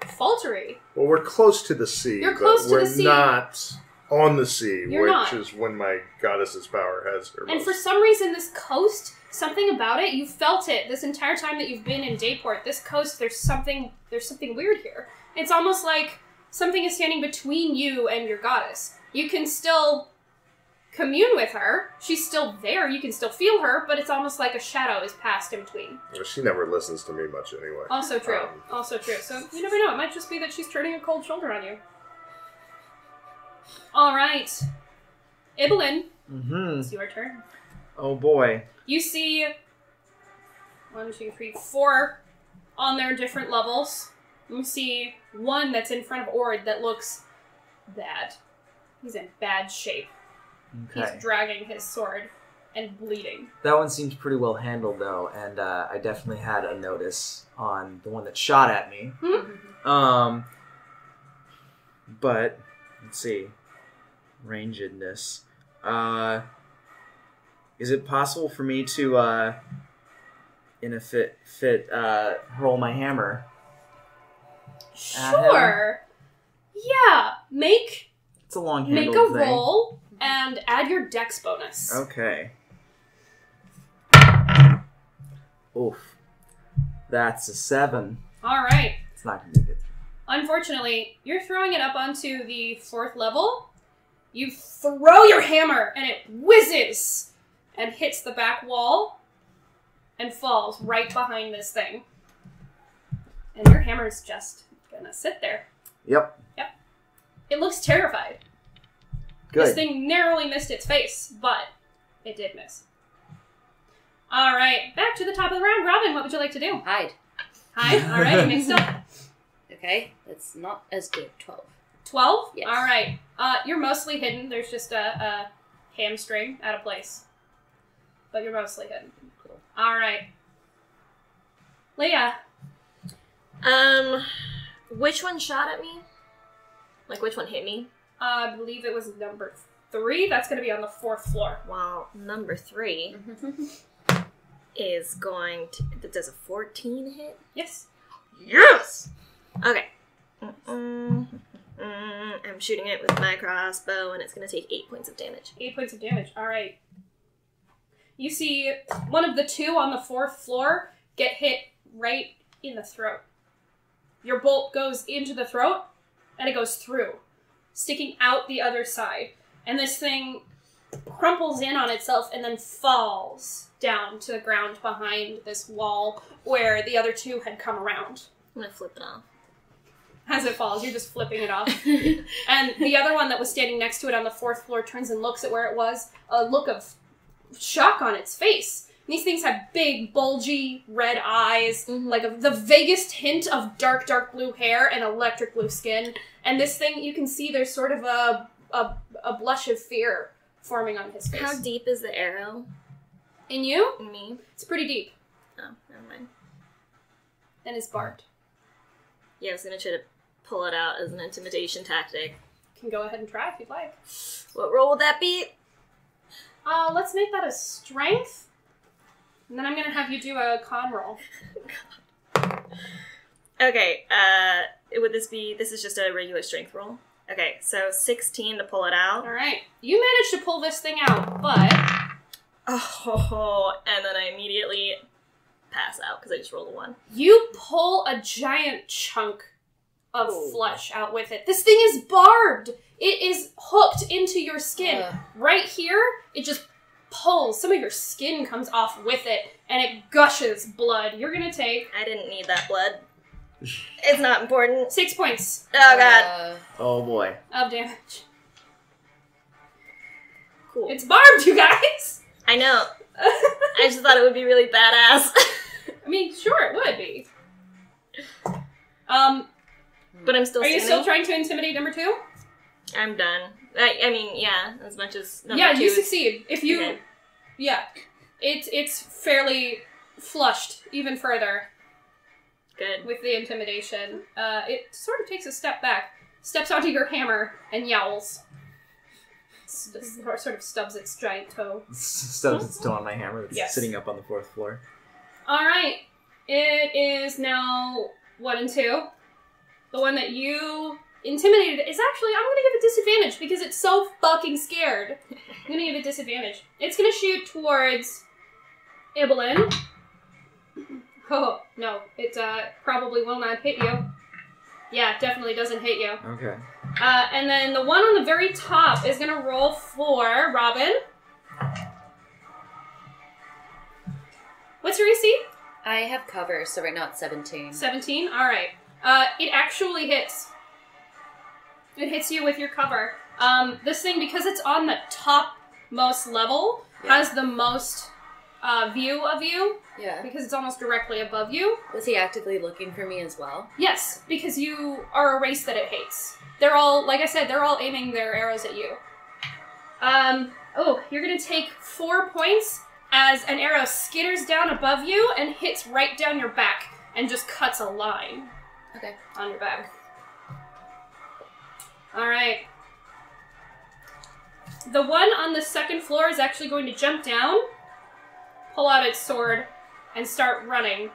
faltery. Well, we're close to the sea, You're but close to we're the sea. not on the sea, You're which not. is when my goddess's power has her And most. for some reason, this coast, something about it, you felt it this entire time that you've been in Dayport. This coast, there's something weird here. It's almost like something is standing between you and your goddess. You can still commune with her. She's still there. You can still feel her, but it's almost like a shadow is passed in between. She never listens to me much anyway. Also true. Also true. So you never know. It might just be that she's turning a cold shoulder on you. All right, Ibelin, it's your turn. Oh boy. You see 1, 2, 3, 4 on their different levels. You see one that's in front of Ord that looks bad. He's in bad shape. Okay. He's dragging his sword and bleeding. That one seems pretty well handled, though, and I definitely had a notice on the one that shot at me. But let's see, rangedness. Is it possible for me to, in a fit, hurl my hammer? Sure. Yeah. Make It's a long a handled thing. roll and add your dex bonus. Okay. Oof. That's a 7. All right. It's not gonna be good. Unfortunately, you're throwing it up onto the 4th level. You throw your hammer and it whizzes and hits the back wall and falls right behind this thing. And your hammer's just gonna sit there. Yep. It looks terrified. Good. This thing narrowly missed its face, but it did miss. All right, back to the top of the round. Robin, what would you like to do? Hide. Hi. All right, mixed up. Okay, that's not as good. 12. 12? Yes. All right. You're mostly hidden. There's just a hamstring out of place. But you're mostly hidden. Cool. All right. Leah. Which one shot at me? Like, which one hit me? I believe it was number 3. That's going to be on the 4th floor. Well, number 3 is going to... Does a 14 hit? Yes. Yes! Okay. I'm shooting it with my crossbow, and it's going to take 8 points of damage. 8 points of damage. All right. You see one of the 2 on the 4th floor get hit right in the throat. Your bolt goes into the throat, and it goes through, sticking out the other side. And this thing crumples in on itself and then falls down to the ground behind this wall where the other 2 had come around. I'm going to flip it off. As it falls, you're just flipping it off. And the other one that was standing next to it on the 4th floor turns and looks at where it was, a look of shock on its face. And these things have big, bulgy, red eyes, like the vaguest hint of dark, dark blue hair and electric blue skin. And this thing, you can see there's sort of a blush of fear forming on his face. How deep is the arrow In you? in me? It's pretty deep. Oh, never mind. And it's barbed. Yeah, I was going to try to pull it out as an intimidation tactic. You can go ahead and try if you'd like. What roll would that be? Let's make that a strength. And then I'm going to have you do a con roll. Okay, this is just a regular strength roll. Okay, so 16 to pull it out. Alright. You managed to pull this thing out, but... Oh, and then I immediately pass out because I just rolled a 1. You pull a giant chunk of flesh out with it. This thing is barbed! It is hooked into your skin. Right here, it just pulls. Some of your skin comes off with it, and it gushes blood. You're gonna take... I didn't need that blood. It's not important. 6 points Oh, God. Oh boy. of damage. Cool. It's barbed, you guys! I know. I just thought it would be really badass. I mean, sure, it would be. But I'm still Are you standing. still trying to intimidate number 2? I'm done. I mean, yeah, as much as number Yeah, 2 you is- succeed. If you... Okay. Yeah. It's fairly flushed even further Good. with the intimidation. It sort of takes a step back, steps onto your hammer, and yowls. Sort of stubs its giant toe. Stubs its toe on my hammer that's Yes. sitting up on the 4th floor. Alright. It is now 1 and 2. The one that you intimidated is actually, I'm gonna give it disadvantage because it's so fucking scared. I'm gonna give it disadvantage. It's gonna shoot towards Ibelin. Oh, no. It probably will not hit you. Yeah, it definitely doesn't hit you. Okay. And then the one on the very top is gonna roll for Robin. What's your AC? I have cover, so right now it's 17. 17? Alright. It actually hits. It hits you with your cover. This thing, because it's on the topmost level, has the most view of you, Yeah. because it's almost directly above you. Was he actively looking for me as well? Yes, because you are a race that it hates. They're all, like I said, they're all aiming their arrows at you. You're gonna take 4 points as an arrow skitters down above you and hits right down your back and just cuts a line. Okay. On your back. Alright. The one on the second floor is actually going to jump down, pull out its sword, and start running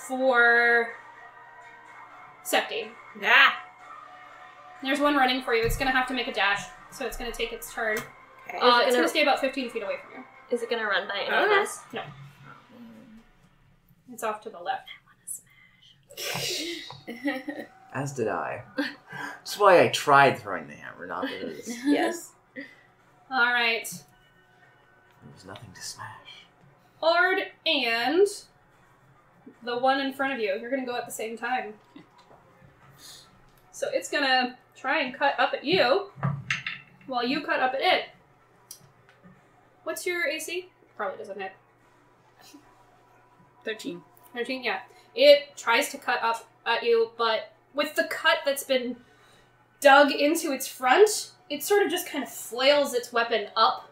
for Septi. Ah! There's one running for you. It's going to have to make a dash, so it's going to take its turn. Okay. It's going to stay about 15 feet away from you. Is it gonna run by any of us? No. It's off to the left. As did I. That's why I tried throwing the hammer, not that it was, Yes. Alright. there was nothing to smash. Ard and the one in front of you. You're going to go at the same time. So it's going to try and cut up at you while you cut up at it. What's your AC? Probably doesn't hit. 13. 13, yeah. It tries to cut up at you, but with the cut that's been dug into its front, it sort of just kind of flails its weapon up.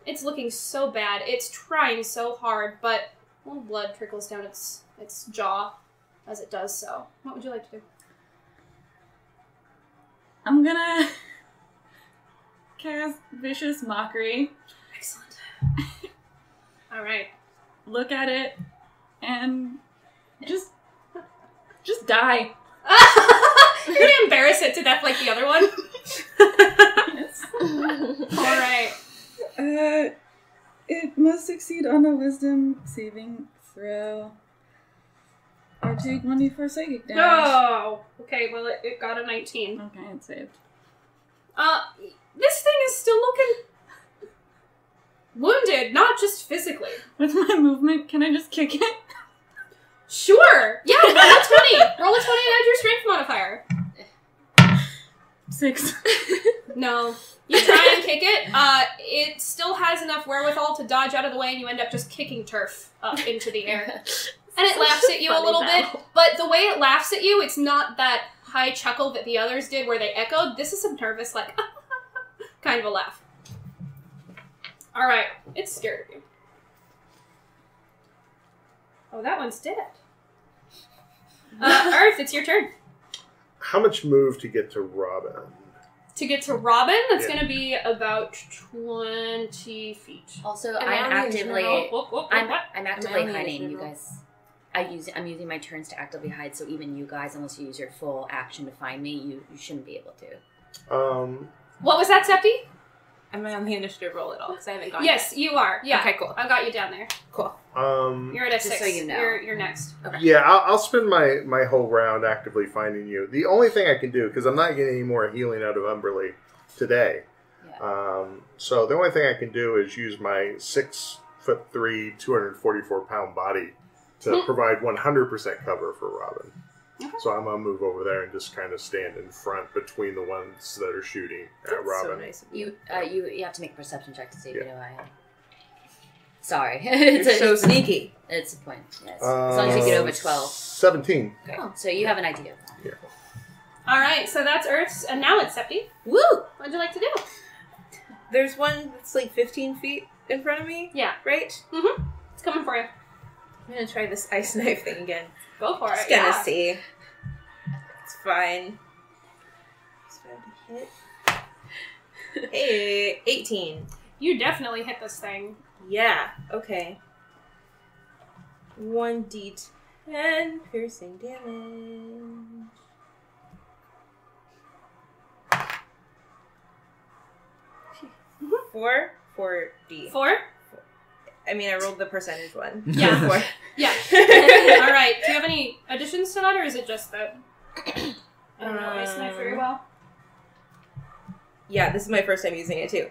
It's looking so bad. It's trying so hard, but a little blood trickles down its jaw as it does so. What would you like to do? I'm gonna cast Vicious Mockery, Excellent. Alright. look at it, and just die. You're gonna embarrass it to death like the other one? Yes. Alright. It must succeed on a Wisdom saving throw, or take 1d4 psychic damage. No! Okay, well, it got a 19. Okay, it saved. This thing is still looking wounded, not just physically. With my movement, can I just kick it? Sure! Yeah, roll a 20! Roll a 20 and add your strength modifier. 6. No. You try and kick it, it still has enough wherewithal to dodge out of the way, and you end up just kicking turf up into the air. And it laughs at you a little bit, but the way it laughs at you, it's not that high chuckle that the others did where they echoed. This is a nervous, like, kind of a laugh. Alright, it's scared of you. Oh, that one's dead. Earth, it's your turn. How much move to get to Robin? To get to Robin, that's Yeah. going to be about 20 feet. Also, Am I I'm on the actively I'm actively Am I on the hiding, you initiative guys. I'm using my turns to actively hide, so even you guys, unless you use your full action to find me, you shouldn't be able to. What was that, Septi? Am I on the initiative roll at all? Because I haven't gone Yes, you are. Yeah. Okay, cool. I've got you down there. Cool. You're at a Just 6. so you know. You're next. Yeah, I'll spend my whole round actively finding you. The only thing I can do, because I'm not getting any more healing out of Umberly today, Yeah. so the only thing I can do is use my 6'3", 244-pound body to provide 100% cover for Robin. Okay. So I'm gonna move over there and just kind of stand in front between the ones that are shooting at Robin. So nice of you. You have to make a perception check to see if you Yeah. know who I am. Sorry. You're so sneaky. It's a point. Yes. As long as you get over 12. 17. Okay. So you have an idea. Alright, so that's Earth's, and now it's Septi. Woo! What'd you like to do? There's one that's like 15 feet in front of me, Yeah. right? Mm-hmm. It's coming for you. I'm gonna try this ice knife thing again. Go for Just it. gonna Yeah. see. It's fine. Just trying to hit. Hey, 18. You definitely hit this thing. Yeah, okay. 1d10 piercing damage. Four? 4d. 4? I mean, I rolled the percentage one. Yeah. Four. Yeah. Alright, do you have any additions to that, or is it just that? I don't know Ice Knife very well. Yeah, this is my first time using it too.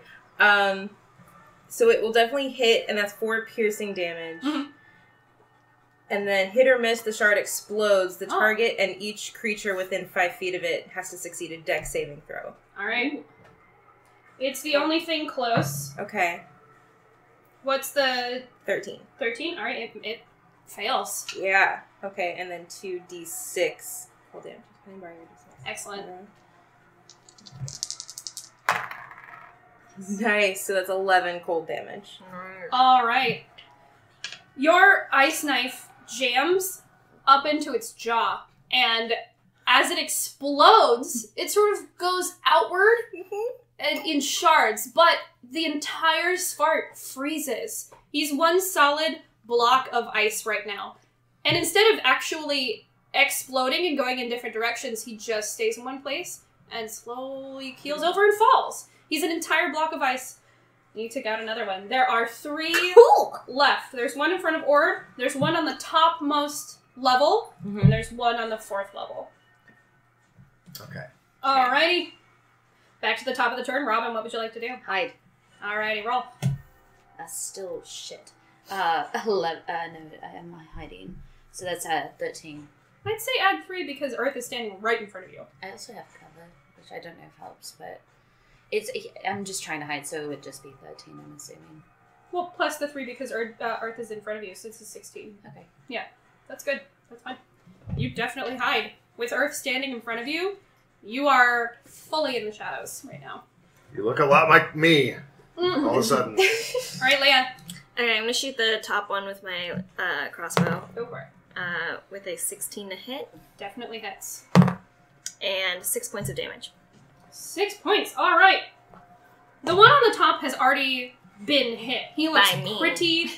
So it will definitely hit, and that's 4 piercing damage. Mhm. And then hit or miss, the shard explodes. The Oh. target and each creature within 5 feet of it has to succeed a dex saving throw. Alright. It's the only thing close. Okay, What's the 13. 13? Alright, it fails. Yeah. Okay, and then 2d6. Hold on. Can I borrow your d6? Excellent. Nice. So that's 11 cold damage. Alright. Your ice knife jams up into its jaw, and as it explodes, it sort of goes outward and in shards, but the entire Svart freezes. He's one solid block of ice right now. And instead of actually exploding and going in different directions, he just stays in one place and slowly keels over and falls. He's an entire block of ice. You took out another one. There are 3 left. There's one in front of Ord, there's one on the topmost level, and there's one on the 4th level. Okay. Alrighty. Back to the top of the turn. Robin, what would you like to do? Hide. Alrighty, roll. That's still shit. 11. No, am I hiding? So that's 13. I'd say add 3 because Earth is standing right in front of you. I also have cover, which I don't know if helps, but I'm just trying to hide, so it would just be 13, I'm assuming. Well, plus the 3 because Earth is in front of you, so it's a 16. Okay. Yeah, that's good. That's fine. You definitely hide. With Earth standing in front of you, you are fully in the shadows right now. You look a lot like me. All of a sudden. Alright, Leah. Okay, I'm gonna shoot the top one with my crossbow Go for it. with a 16 to hit Definitely hits. and 6 points of damage. 6 points. Alright. The one on the top has already been hit. He looks By me. pretty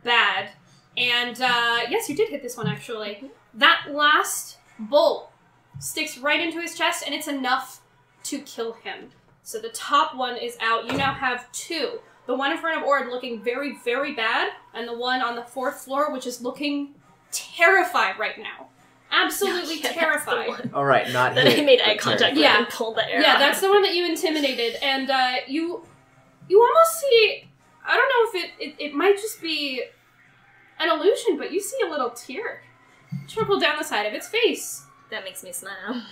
bad. And, yes, you did hit this one, actually. That last bolt sticks right into his chest, and it's enough to kill him. So the top one is out. You now have 2. The one in front of Ord looking very, very bad, and the one on the 4th floor, which is looking terrified right now. Absolutely Yeah, that's the terrified. one. All right, not Then hit, I made but eye contact Yeah. and pulled the arrow. Yeah, that's the one that you intimidated, and you almost see. I don't know if it might just be an illusion, but you see a little tear trickle down the side of its face. That makes me smile.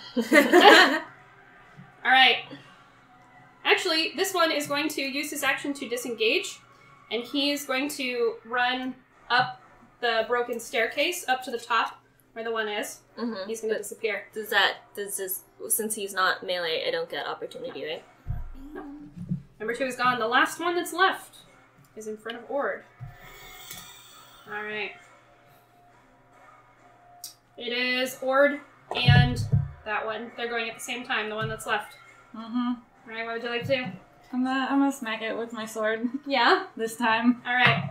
All right. Actually, this one is going to use his action to disengage, and he is going to run up the broken staircase up to the top where the one is. Mm-hmm. He's going to disappear. Does this, since he's not melee, I don't get opportunity, right? Number 2 is gone. The last one that's left is in front of Ord. Alright. It is Ord and that one. They're going at the same time, the one that's left. Mm-hmm. Alright, what would you like to do? I'm gonna smack it with my sword Yeah? this time. Alright.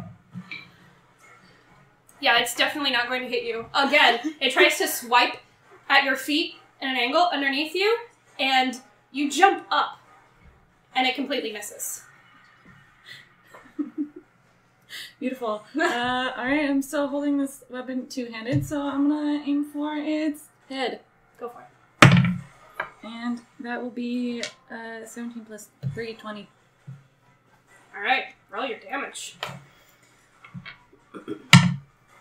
Yeah, it's definitely not going to hit you. Again, it tries to swipe at your feet at an angle underneath you, and you jump up, and it completely misses. Beautiful. Alright, I'm still holding this weapon two-handed, so I'm gonna aim for its head. Go for it. And that will be 17 plus 3, 20. Alright, roll your damage.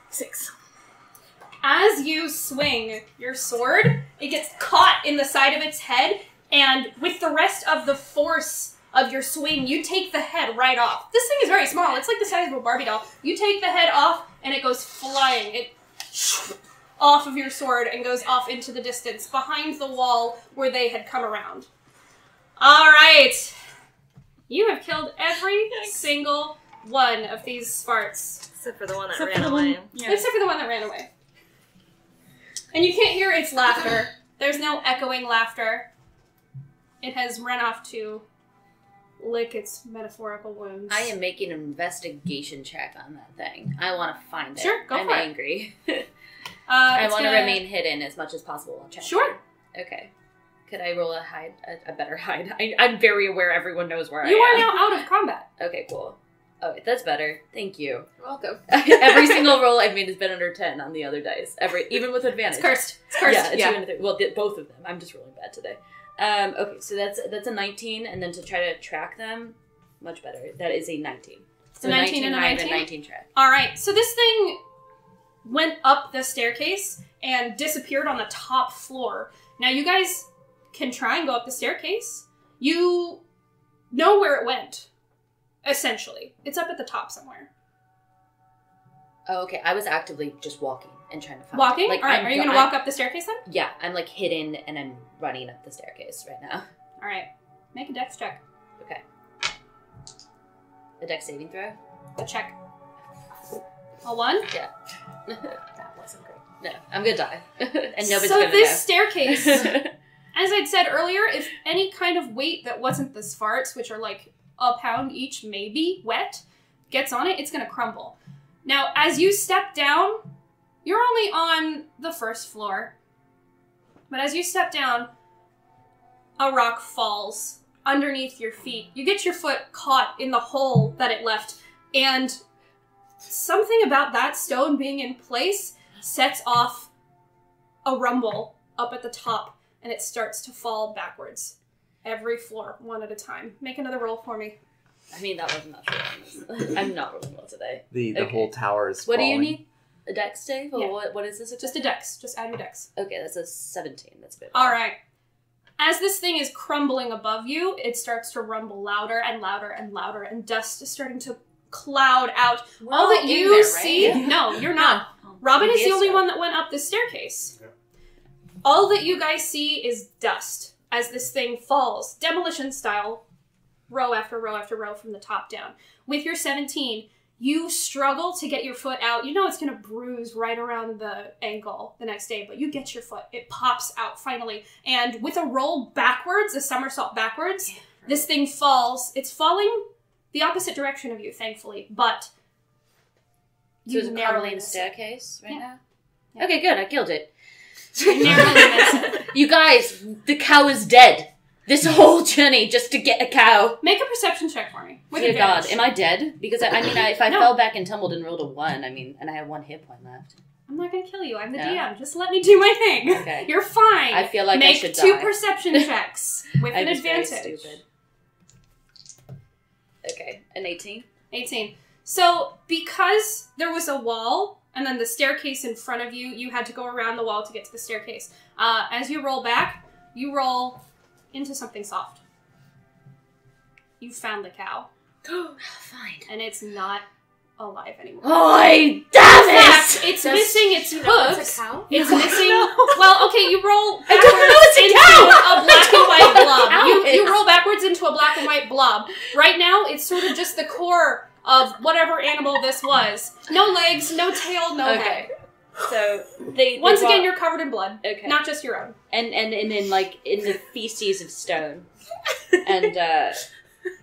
6. As you swing your sword, it gets caught in the side of its head, and with the rest of the force of your swing, you take the head right off. This thing is very small. It's like the size of a Barbie doll. You take the head off, and it goes flying. It off of your sword and goes off into the distance, behind the wall where they had come around. Alright. You have killed every single one of these Svarts. Except for the one that Except ran for the away. one- yeah. Except for the one that ran away. And you can't hear its laughter. There's no echoing laughter. It has run off to lick its metaphorical wounds. I am making an investigation check on that thing. I want to find it. Sure, go I'm for it. angry. I I want to remain hidden as much as possible. Check. Sure. Okay. Could I roll a hide? A better hide? I'm very aware everyone knows where You I are am. now out of combat. Okay, cool. Oh, that's better. Thank you. You're welcome. Every single roll I've made has been under 10 on the other dice. Even with advantage. It's cursed. It's cursed. Yeah, a 2 and a 3. Well, both of them. I'm just rolling bad today. Okay, so that's a 19, and then to try to track them, much better. That is a 19. So 19 and a hide 19? 19 track. All right. So this thing went up the staircase and disappeared on the top floor. Now you guys can try and go up the staircase. You know where it went. Essentially, it's up at the top somewhere. Oh, okay. I was actively just walking and trying to find Walking? it. Like, All right. Are you going to walk up the staircase then? Yeah, I'm like hidden and I'm running up the staircase right now. All right. Make a dex check. Okay. A dex saving throw? A check. A 1? Yeah. That wasn't great. No, I'm gonna die. And nobody's so gonna this staircase, know. as I'd said earlier, if any kind of weight that wasn't the Svarts, which are like a pound each, maybe wet, gets on it, it's gonna crumble. Now, as you step down, you're only on the first floor, but as you step down, a rock falls underneath your feet. You get your foot caught in the hole that it left, and something about that stone being in place sets off a rumble up at the top, and it starts to fall backwards. Every floor, one at a time. Make another roll for me. I mean, that wasn't natural. I'm not rolling well today. The Okay. whole tower is What do you falling. need? A dex save? Or Yeah. what is this? Just a dex. Just add your dex. Okay, that's a 17. That's a bit. All right. As this thing is crumbling above you, it starts to rumble louder and louder and louder, and dust is starting to cloud out. We're All that in you there, right? see... Yeah. No, you're not. Robin is the only one that went up the staircase. Yeah. All that you guys see is dust as this thing falls, demolition style, row after row after row from the top down. With your 17, you struggle to get your foot out. You know it's going to bruise right around the ankle the next day, but you get your foot. It pops out finally. And with a roll backwards, a somersault backwards, this thing falls. It's falling the opposite direction of you, thankfully, but So it's you a narrowly crumbling miss it. staircase right Yeah. now? Yeah. Okay, good. I killed it. You narrowly miss it. You guys, the cow is dead. This whole journey just to get a cow. Make a perception check for me. With Dear God, advantage. am I dead? Because if I No. fell back and tumbled and rolled a 1, and I have 1 hit point left. I'm not gonna kill you. I'm the Yeah. DM. Just let me do my thing. Okay. You're fine. I feel like I Make should 2 die. perception checks with I an was very advantage. stupid. Okay, an 18. 18. So, because there was a wall and then the staircase in front of you, you had to go around the wall to get to the staircase. As you roll back, you roll into something soft. You found the cow, Fine. and it's not alive anymore. Oh, In damn fact, it! it's missing its You know it's hooves. a cow? It's missing. Well, okay, you roll I don't know backwards it's a into cow! a black and white I don't know blob. what a cow You is. roll backwards into a black and white blob. Right now, it's sort of just the core of whatever animal this was. No legs, no tail, no head. Okay. So they Once walk- again, you're covered in blood. okay, Not just your own. and in like in the feces of stone, and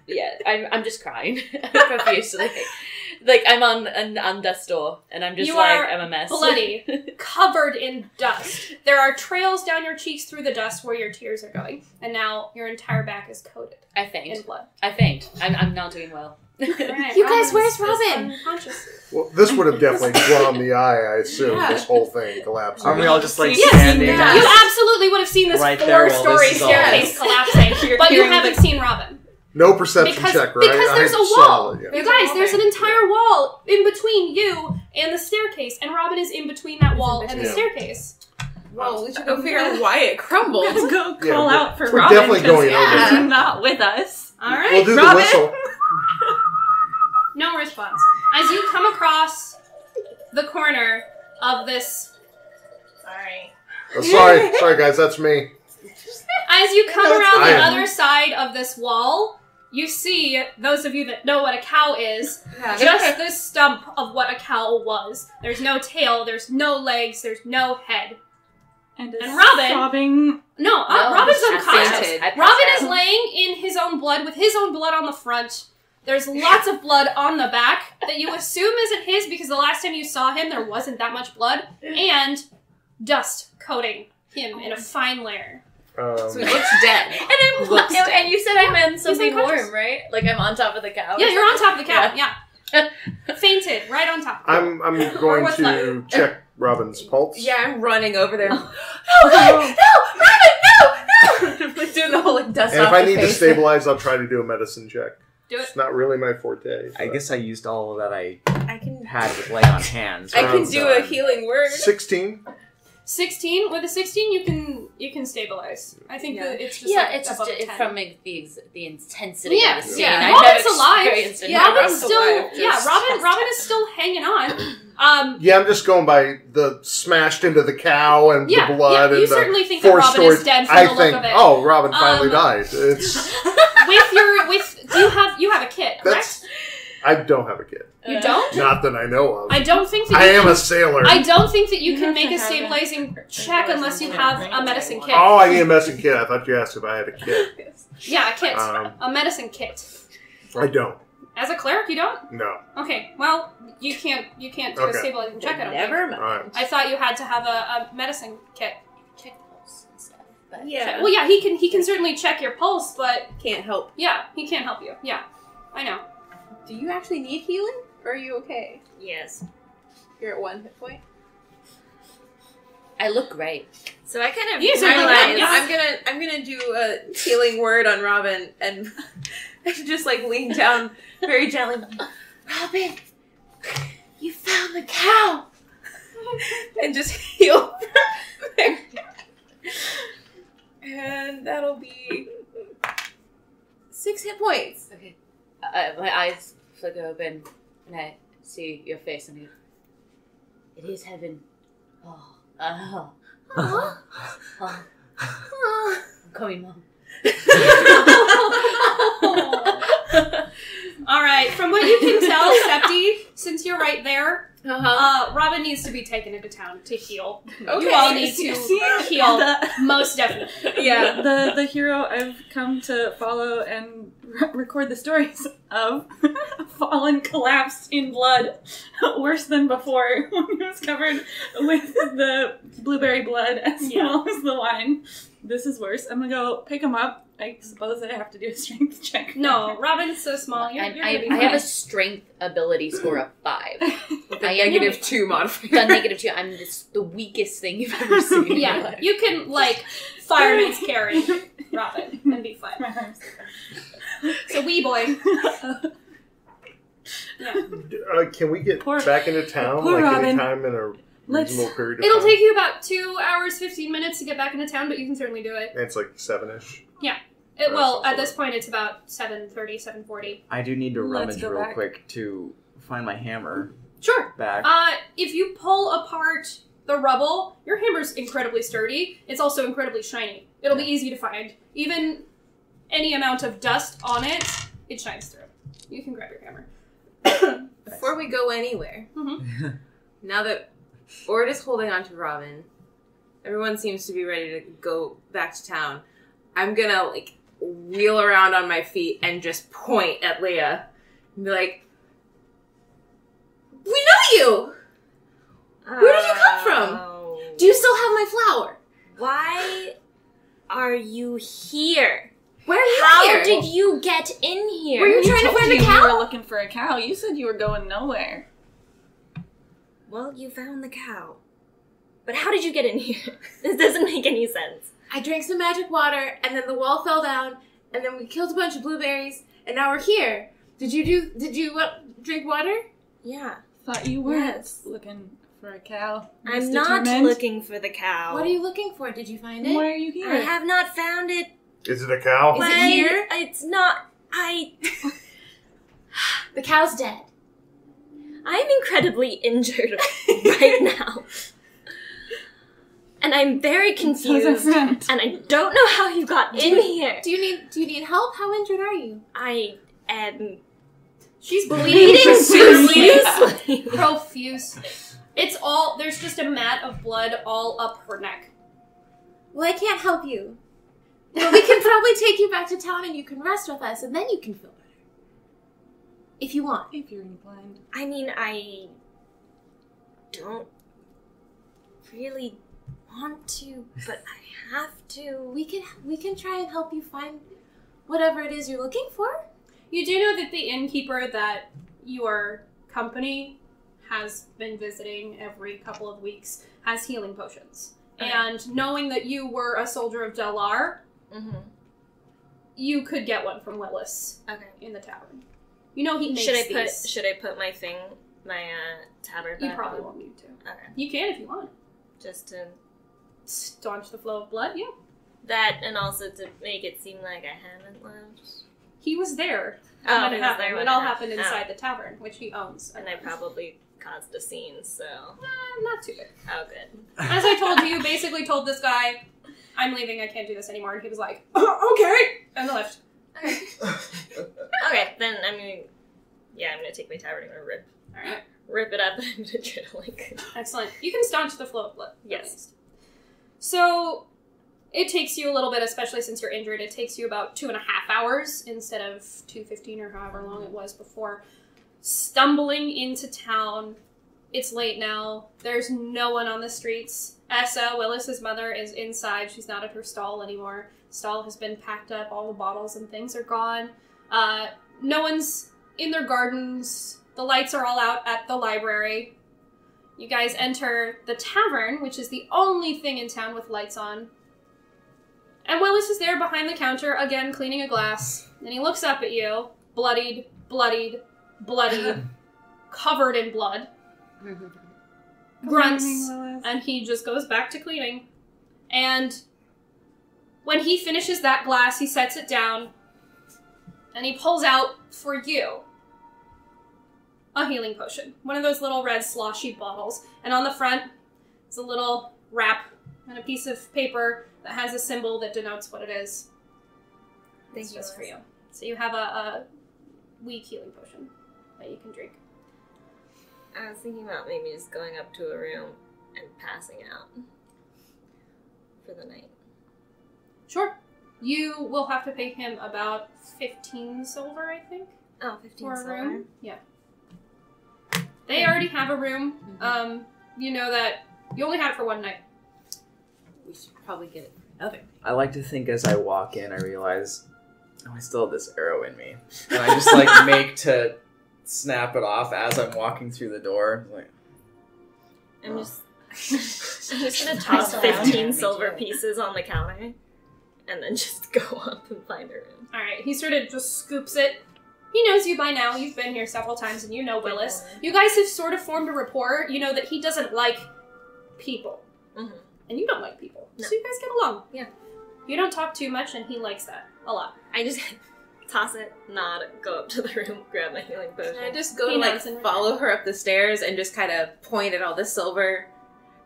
yeah, I'm just crying profusely. Like I'm on death's door, and I'm just You like are I'm a mess. bloody, covered in dust. There are trails down your cheeks through the dust where your tears are going, and now your entire back is coated I in faint. blood. I faint. I'm not doing well. Right, You guys, Robin where's is Robin? unconscious. Well, this would have definitely drawn the eye, I assume, Yeah. this whole thing collapsing. Aren't we all just like Yes, standing? yeah. You absolutely would have seen this Right there while this four-story is all- staircase collapsing, but you hearing haven't the- seen Robin. No perception Because- check, right? because there's I a saw wall. it, yeah. You There's a guys, wall there's there. an entire wall in between you and the staircase, and Robin is in between that wall and the Yeah. staircase. Well, we should go figure out why it crumbled. Let's go Yeah, call we're- out for we're Robin. definitely 'cause going over. she's not with us. All right. We'll do Robin? the whistle. No response. As you come across the corner of this, Sorry. Oh, sorry guys, that's me. as you come That's around the fine. other side of this wall, you see, those of you that know what a cow is, Yeah. just the stump of what a cow was. There's no tail, there's no legs, there's no head. And Robin- sobbing. No, No, Robin's I unconscious. fainted. I passed Robin is out. laying in his own blood with his own blood on the front. There's lots of blood on the back that you assume isn't his because the last time you saw him there wasn't that much blood, and dust coating him in a fine layer. So he looks dead. And I'm Looks dead. and you said I'm in something unconscious. warm, right? Like I'm on top of the cow. Yeah, you're on top of the cow. Yeah. Fainted right on top of you. I'm going what's to check Robin's pulse. Yeah, I'm running over there. Oh. I'm like doing the whole like dust And if off I the need to face. stabilize, I'll try to do a medicine check. Do it. It's not really my forte. I but- guess I used all that I I can had with lay on hands. I can so do a healing word. 16. 16. With a 16, you can stabilize. I think Yeah. that it's just Yeah, like it's just above 10. from the intensity Yeah, of the scene. yeah. I've never Robin's alive. experienced it. Yeah, Robin's Robin's still. alive, Yeah, just- Robin is still hanging on. Yeah, I'm just going by the smashed into the cow and Yeah, the blood yeah, you and the certainly think that four Robin stories. is dead from I the look think, of it. oh, Robin finally Um, died. It's Do you have a kit, correct? that's. I don't have a kid. You don't? Not that I know of. I don't think that I you am can, a sailor. I don't think that you You can have make to a have stabilizing a- check unless you have a medicine kit. Oh, I need a medicine kit. I thought you asked if I had a kit. Yeah, a kit. Um, A medicine kit. I don't. As a cleric, you don't? No. Okay, well, you can't do Okay. a stabilizing check, I don't think. Never mind. All right. I thought you had to have a medicine kit. Check pulse and stuff. But Yeah. Well, yeah, he can certainly check your pulse, but Can't help. yeah, he can't help you. Yeah, I know. Do you actually need healing? Or are you okay? Yes. You're at 1 hit point? I look great. So I kind of You certainly realized. can, I'm gonna do a healing word on Robin and just like lean down very gently. Robin, you found the cow, and just heal from there. And that'll be 6 hit points. Okay. My eyes flicker open and I see your face and it is heaven. Oh. Oh. Oh. I'm coming, Mom. All right, from what you can tell, Septi, since you're right there, Robin needs to be taken into town to heal. Okay. You all need to heal, the, most definitely. Yeah. the hero I've come to follow and record the stories of fallen, collapsed in blood, worse than before when he was covered with the blueberry blood as well as the wine. This is worse. I'm gonna go pick him up. I suppose I have to do a strength check. No, Robin's so small. You're And gonna be I have fine. a strength ability score of 5. The I am -2 modifier. the -2. I'm the weakest thing you've ever seen. in your Yeah, life. you can, like, fireman's carry Robin and be fine. My arms. So, wee boy. Can we get Poor- back into town poor like Robin. any time in a Let's- reasonable period of It'll time? take you about 2 hours, 15 minutes to get back into town, but you can certainly do it. It's like 7-ish. Well, at this point, it's about 7:30, 7:40. I do need to Let's rummage go real back. quick to find my hammer Sure. back. If you pull apart the rubble, your hammer's incredibly sturdy. It's also incredibly shiny. It'll be easy to find. Even any amount of dust on it, it shines through. You can grab your hammer. Before we go anywhere, Mm-hmm. now that Ord is holding on to Robin, everyone seems to be ready to go back to town. I'm gonna like wheel around on my feet and just point at Leah and be like, "We know you. Where did you come from? Do you still have my flower? Why are you here? Where are you How here? did you get in here? Were you We trying to told find you a You cow? were looking for a cow. You said you were going nowhere. Well, you found the cow. But how did you get in here? This doesn't make any sense. I drank some magic water, and then the wall fell down, and then we killed a bunch of blueberries, and now we're here. Did you drink water? Yeah. Thought you weren't Yes. looking for a cow. I'm not Determined. looking for the cow. What are you looking for? Did you find it? Why are you here? I have not found it. Is it a cow? Is it Why- here? It's not. The cow's dead. I'm incredibly injured right now. And I'm very Sounds confused. different. And I don't know how you got in here. Do you need help? How injured are you? I am She's bleeding profusely. Profuse. It's all, there's just a mat of blood all up her neck. Well, I can't help you. But we can probably take you back to town and you can rest with us, and then you can feel better. If you want. If you're inclined. I mean, I don't really want to, but I have to. We can try and help you find whatever it is you're looking for. You do know that the innkeeper that your company has been visiting every couple of weeks, has healing potions. Okay. And knowing that you were a soldier of Delar, Mm-hmm. you could get one from Willis Okay. in the tavern. You know he makes Should I these. put my tabard You back probably on? won't need to. Okay. You can if you want. Just to Staunch the flow of blood, yeah. that, and also to make it seem like I haven't left. He was there Oh, when he it was happened. there when It all it happened happened. inside the tavern, which he owns. And I probably caused a scene, so Not too big. oh good. As I told you, basically told this guy, I'm leaving, I can't do this anymore. And he was like, okay! And left. Okay. Okay, then I'm gonna take my tabard and I'm gonna Alright. rip it up and I'm gonna try to like Excellent. You can staunch the flow of blood. at Yes. least. So, it takes you a little bit, especially since you're injured, it takes you about 2.5 hours instead of 2:15 or however long it was before. Stumbling into town. It's late now. There's no one on the streets. Essa, Willis's mother, is inside. She's not at her stall anymore. Stall has been packed up. All the bottles and things are gone. No one's in their gardens. The lights are all out at the library. You guys enter the tavern, which is the only thing in town with lights on. And Willis is there behind the counter, again cleaning a glass. And he looks up at you, bloodied, covered in blood. Grunts, and he just goes back to cleaning. And when he finishes that glass, he sets it down, and he pulls out for you a healing potion. One of those little red sloshy bottles. And on the front is a little wrap and a piece of paper that has a symbol that denotes what it is. Thank It's you, just for Liz. you. So you have a weak healing potion that you can drink. I was thinking about maybe just going up to a room and passing out for the night. Sure. You will have to pay him about 15 silver, I think, Oh, 15 for a silver. room. Yeah. They already have a room. You know that you only had it for one night. We should probably get it for another. I like to think as I walk in, I realize, oh, I still have this arrow in me. And I just like make to snap it off as I'm walking through the door. Like, I'm Oh. I'm just gonna Toss toss around. 15 Me silver too. pieces on the counter and then just go up and find a room. Alright, he sort of just scoops it. He knows you by now. You've been here several times and you know Willis. You guys have sort of formed a rapport. You know that he doesn't like people. Mhm. And you don't like people. No. So you guys get along. Yeah. You don't talk too much and he likes that a lot. I just toss it, nod, go up to the room, grab my healing potion. Can I just go He to like knows in follow her up the stairs and just kind of point at all the silver,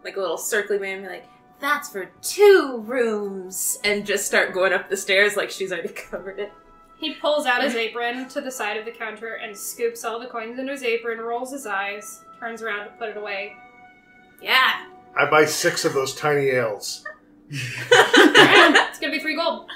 like a little circly man, and be like, "That's for 2 rooms," and just start going up the stairs like she's already covered it. He pulls out his apron to the side of the counter and scoops all the coins into his apron, rolls his eyes, turns around to put it away. Yeah. I buy 6 of those tiny ales. It's gonna be 3 gold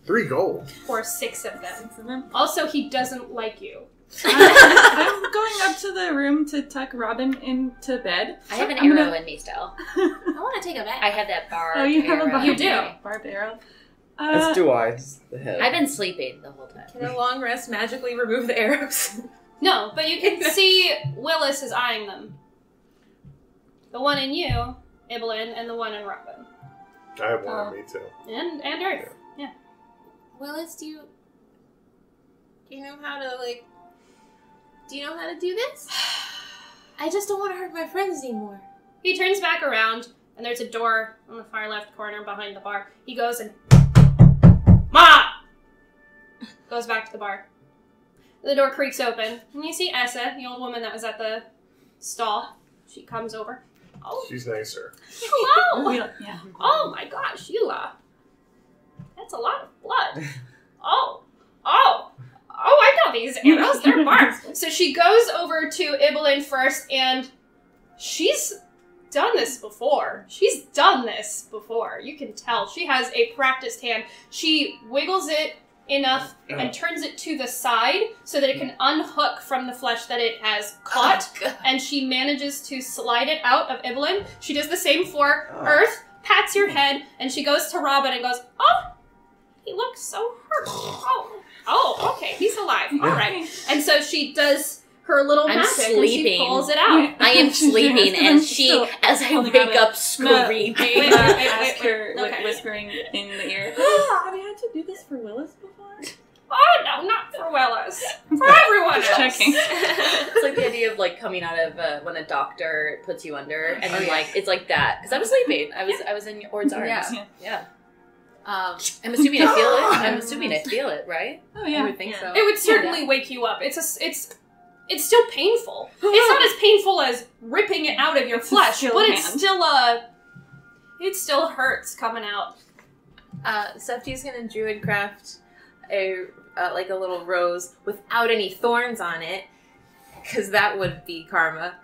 3 gold. for 6 of them. 6 of them. Also, he doesn't like you. I'm going up to the room to tuck Robin into bed. I have an I'm arrow gonna- in me still. I want to take a bath. I have that bar. Oh, you have a arrow. bar- You do. Barb arrow. as do I. Just the head. I've been sleeping the whole time. Can a long rest magically remove the arrows? No, but you can see Willis is eyeing them. The one in you, Ibelin, and the one in Robin. I have one on me too. And Earth. Yeah. Willis, do you know how to do this? I just don't want to hurt my friends anymore. He turns back around, and there's a door on the far left corner behind the bar. He goes and... Ma! Goes back to the bar. The door creaks open, and you see Essa, the old woman that was at the stall. She comes over. Oh, She's nicer. hello! Yeah. Oh my gosh, that's a lot of blood. Oh, I know these arrows, they're barbed. So she goes over to Ibelin first, and she's done this before. You can tell. She has a practiced hand. She wiggles it enough and turns it to the side so that it can unhook from the flesh that it has caught. And she manages to slide it out of Ibelin. She does the same for Earth, pats your head, and she goes to Robin and goes, oh, he looks so hurt. Oh, okay, he's alive. All right. And so she does her little I'm magic and sleeping. she pulls it out. I am sleeping, and she, as I holding wake on up, it. screaming. Wait. Ask her, like, Okay. whispering in the ear. Have you had to do this for Willis before? Oh no, not for Willis. For everyone else. Checking. It's like the idea of like coming out of when a doctor puts you under, and then yeah. like it's like that because I was sleeping. I was in Ord's arms. Yeah. Yeah. I'm assuming I feel it. I'm assuming I feel it, right? Oh I yeah. would think so. It would certainly wake you up. It's still painful. It's not as painful as ripping it out of your It's a flesh, still but it's hand. still it still hurts coming out. Sefti's gonna druidcraft a like a little rose without any thorns on it, because that would be karma.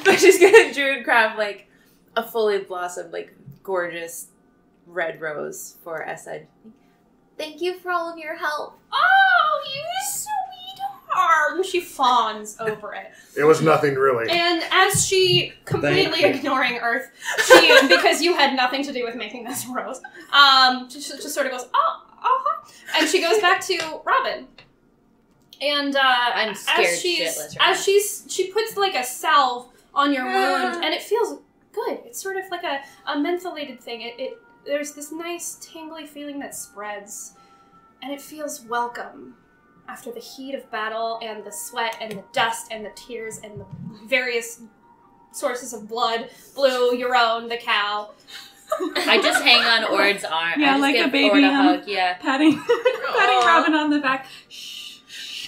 But she's gonna druidcraft like a fully blossomed, like gorgeous red rose for Essed. Thank you for all of your help. Oh, you sweetheart! And she fawns over it. It was nothing really. And as she, completely Thank you. ignoring Earth, she, because you had nothing to do with making this rose, just sort of goes, and she goes back to Robin. And I'm scared as shitless right as she puts like a salve on your wound, and it feels good. It's sort of like a mentholated thing. There's this nice tingly feeling that spreads, and it feels welcome after the heat of battle and the sweat and the dust and the tears and the various sources of blood, Blue, your own, the cow. I just hang on Ord's arm. Yeah, I just like give a baby, Ord a hug. Yeah. patting Robin on the back. Shh,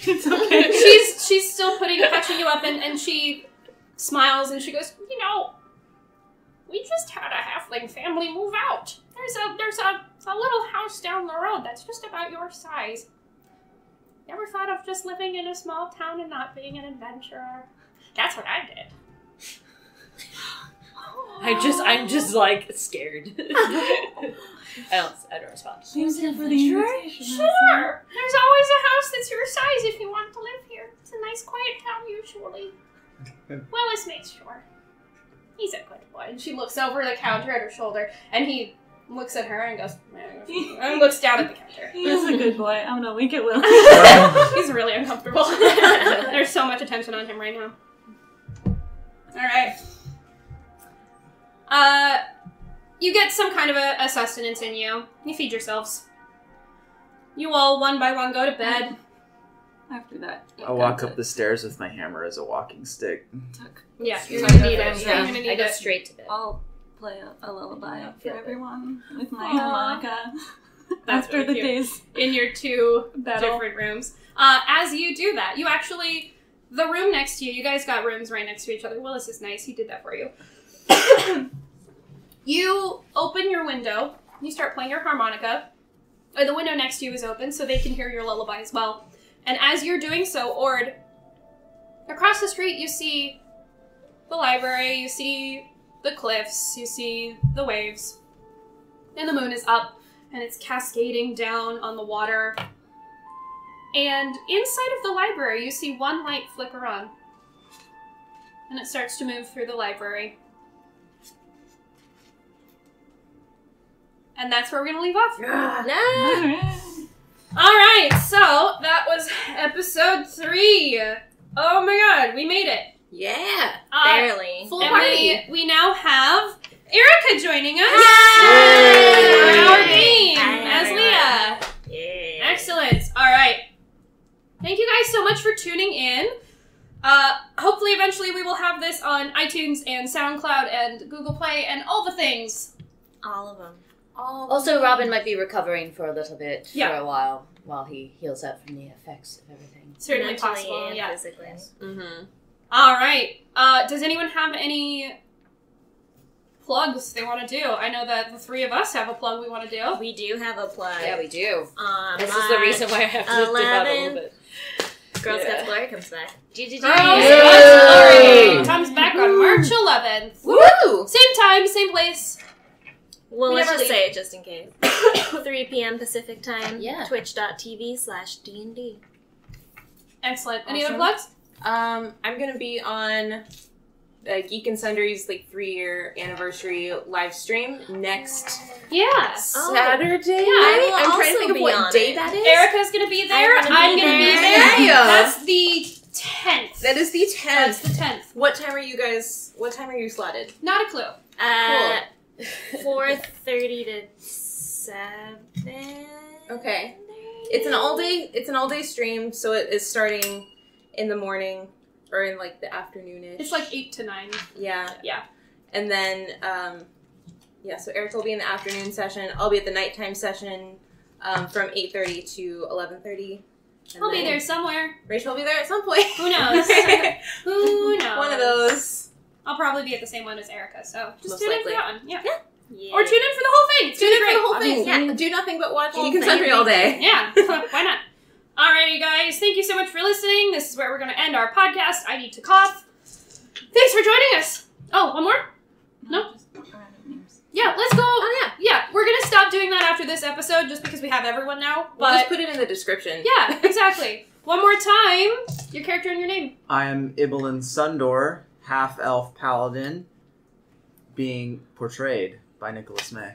it's okay. She's still patching you up, and she smiles and she goes, we just had a halfling family move out. There's a little house down the road that's just about your size. Never thought of just living in a small town and not being an adventurer? That's what I did. I'm just like scared. I don't respond. Thank you for the invitation. Sure. There's always a house that's your size if you want to live here. It's a nice, quiet town usually. Willis makes sure. He's a good boy. And she looks over the counter at her shoulder, and he looks at her and goes, and looks down at the counter. He is a good boy. I'm gonna wink at Will. He's really uncomfortable. There's so much attention on him right now. Alright. You get some kind of a sustenance in you. You feed yourselves. You all, one by one, go to bed. After that, I walk up the stairs with my hammer as a walking stick. Yeah, you're You're gonna need it. Yeah. You're gonna I need go it. straight to bed. I'll play a lullaby for feel it. everyone with my Aw. harmonica. That's After really the cute. days In your two battle. different rooms. As you do that, you actually, the room next to you guys got rooms right next to each other. Willis is nice. He did that for you. You open your window. You start playing your harmonica. The window next to you is open, so they can hear your lullaby as well. And as you're doing so, Ord, across the street you see the library, you see the cliffs, you see the waves. And the moon is up, and it's cascading down on the water. And inside of the library, you see one light flicker on. And it starts to move through the library. And that's where we're going to leave off. Alright, so that was episode 3. Oh my god, we made it. Yeah. Barely. Full And party. we now have Erica joining us Yay! for our game Hi, as everyone. Leah. Yeah. Excellent. Alright. Thank you guys so much for tuning in. Hopefully eventually we will have this on iTunes and SoundCloud and Google Play and all the things. All of them. Also, Robin might be recovering for a little bit Yeah. for a while he heals up from the effects of everything. Certainly Mentally possible, and yeah. physically. Mm-hmm. Alright. Does anyone have any plugs they want to do? I know that the three of us have a plug we want to do. We do have a plug. Yeah, we do. This This is the reason why I have to dip out a 11. little bit. Girl Yeah. Scouts Glory comes back. Girls Yay! Scouts Glory comes back on March 11th. Woo! Same time, same place. Well, We let's never just leave. say it just in case. 3 p.m. Pacific time. Yeah. Twitch.tv/D&D. Excellent. Any other Awesome. plugs? I'm gonna be on Geek and Sundry's 3-year anniversary live stream next Yeah. Saturday. I will I'm trying to also think of be what on day it. that is. Erica's gonna be there. I'm gonna I'm be gonna be there. there. Yeah. That's the 10th. That is the 10th. That's the 10th. What time are you slotted? Not a clue. 4:30 to 7. Okay. It's an all day stream, so it is starting in the morning or in the afternoon-ish. It's 8 to 9. Yeah. Yeah. And then so Eric will be in the afternoon session. I'll be at the nighttime session from 8:30 to 11:30. I'll be there somewhere. Rachel will be there at some point. Who knows? Who knows? One of those. I'll probably be at the same one as Erica, so just Most tune in likely. for that one. Yeah. Yeah. Or tune in for the whole thing. It's Tune gonna in be for great. the whole thing. Obviously. Yeah. Do nothing but watch Whole Geek and thing. Sundry all day. Yeah, why not? Alrighty, guys. Thank you so much for listening. This is where we're going to end our podcast. I need to cough. Thanks for joining us. Oh, one more? No? Just random names. Yeah, let's go. Oh, Yeah, we're going to stop doing that after this episode just because we have everyone now. We'll But just put it in the description. yeah, exactly. One more time. Your character and your name. I am Ibelin Sundor, half-elf paladin, being portrayed by Nicholas May.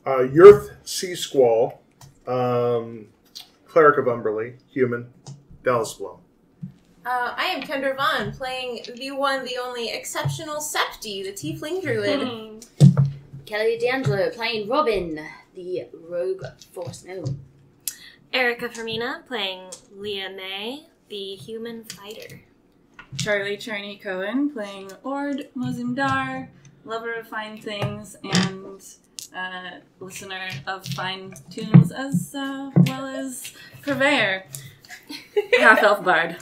Yurth Sea Squall, Cleric of Umberly, human, Dallas Blow. I am Kendra Vaughn, playing the one, the only exceptional Septi, the Tiefling Druid. Hmm. Kelly D'Angelo playing Robin, the rogue force gnome. Erica Fermina playing Leah May, the human fighter. Charlie Charney Cohen playing Ord Mozumdar, lover of fine things and listener of fine tunes as well as purveyor. Half-elf bard.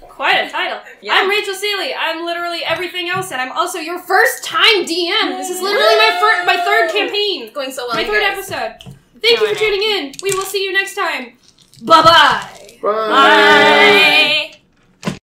Quite a title. Yeah. I'm Rachel Seeley. I'm literally everything else, and I'm also your first-time DM. This is literally my third campaign. It's going so well. My you third guys. episode. Thank you for tuning in. We will see you next time. Bye-bye. Bye. Bye.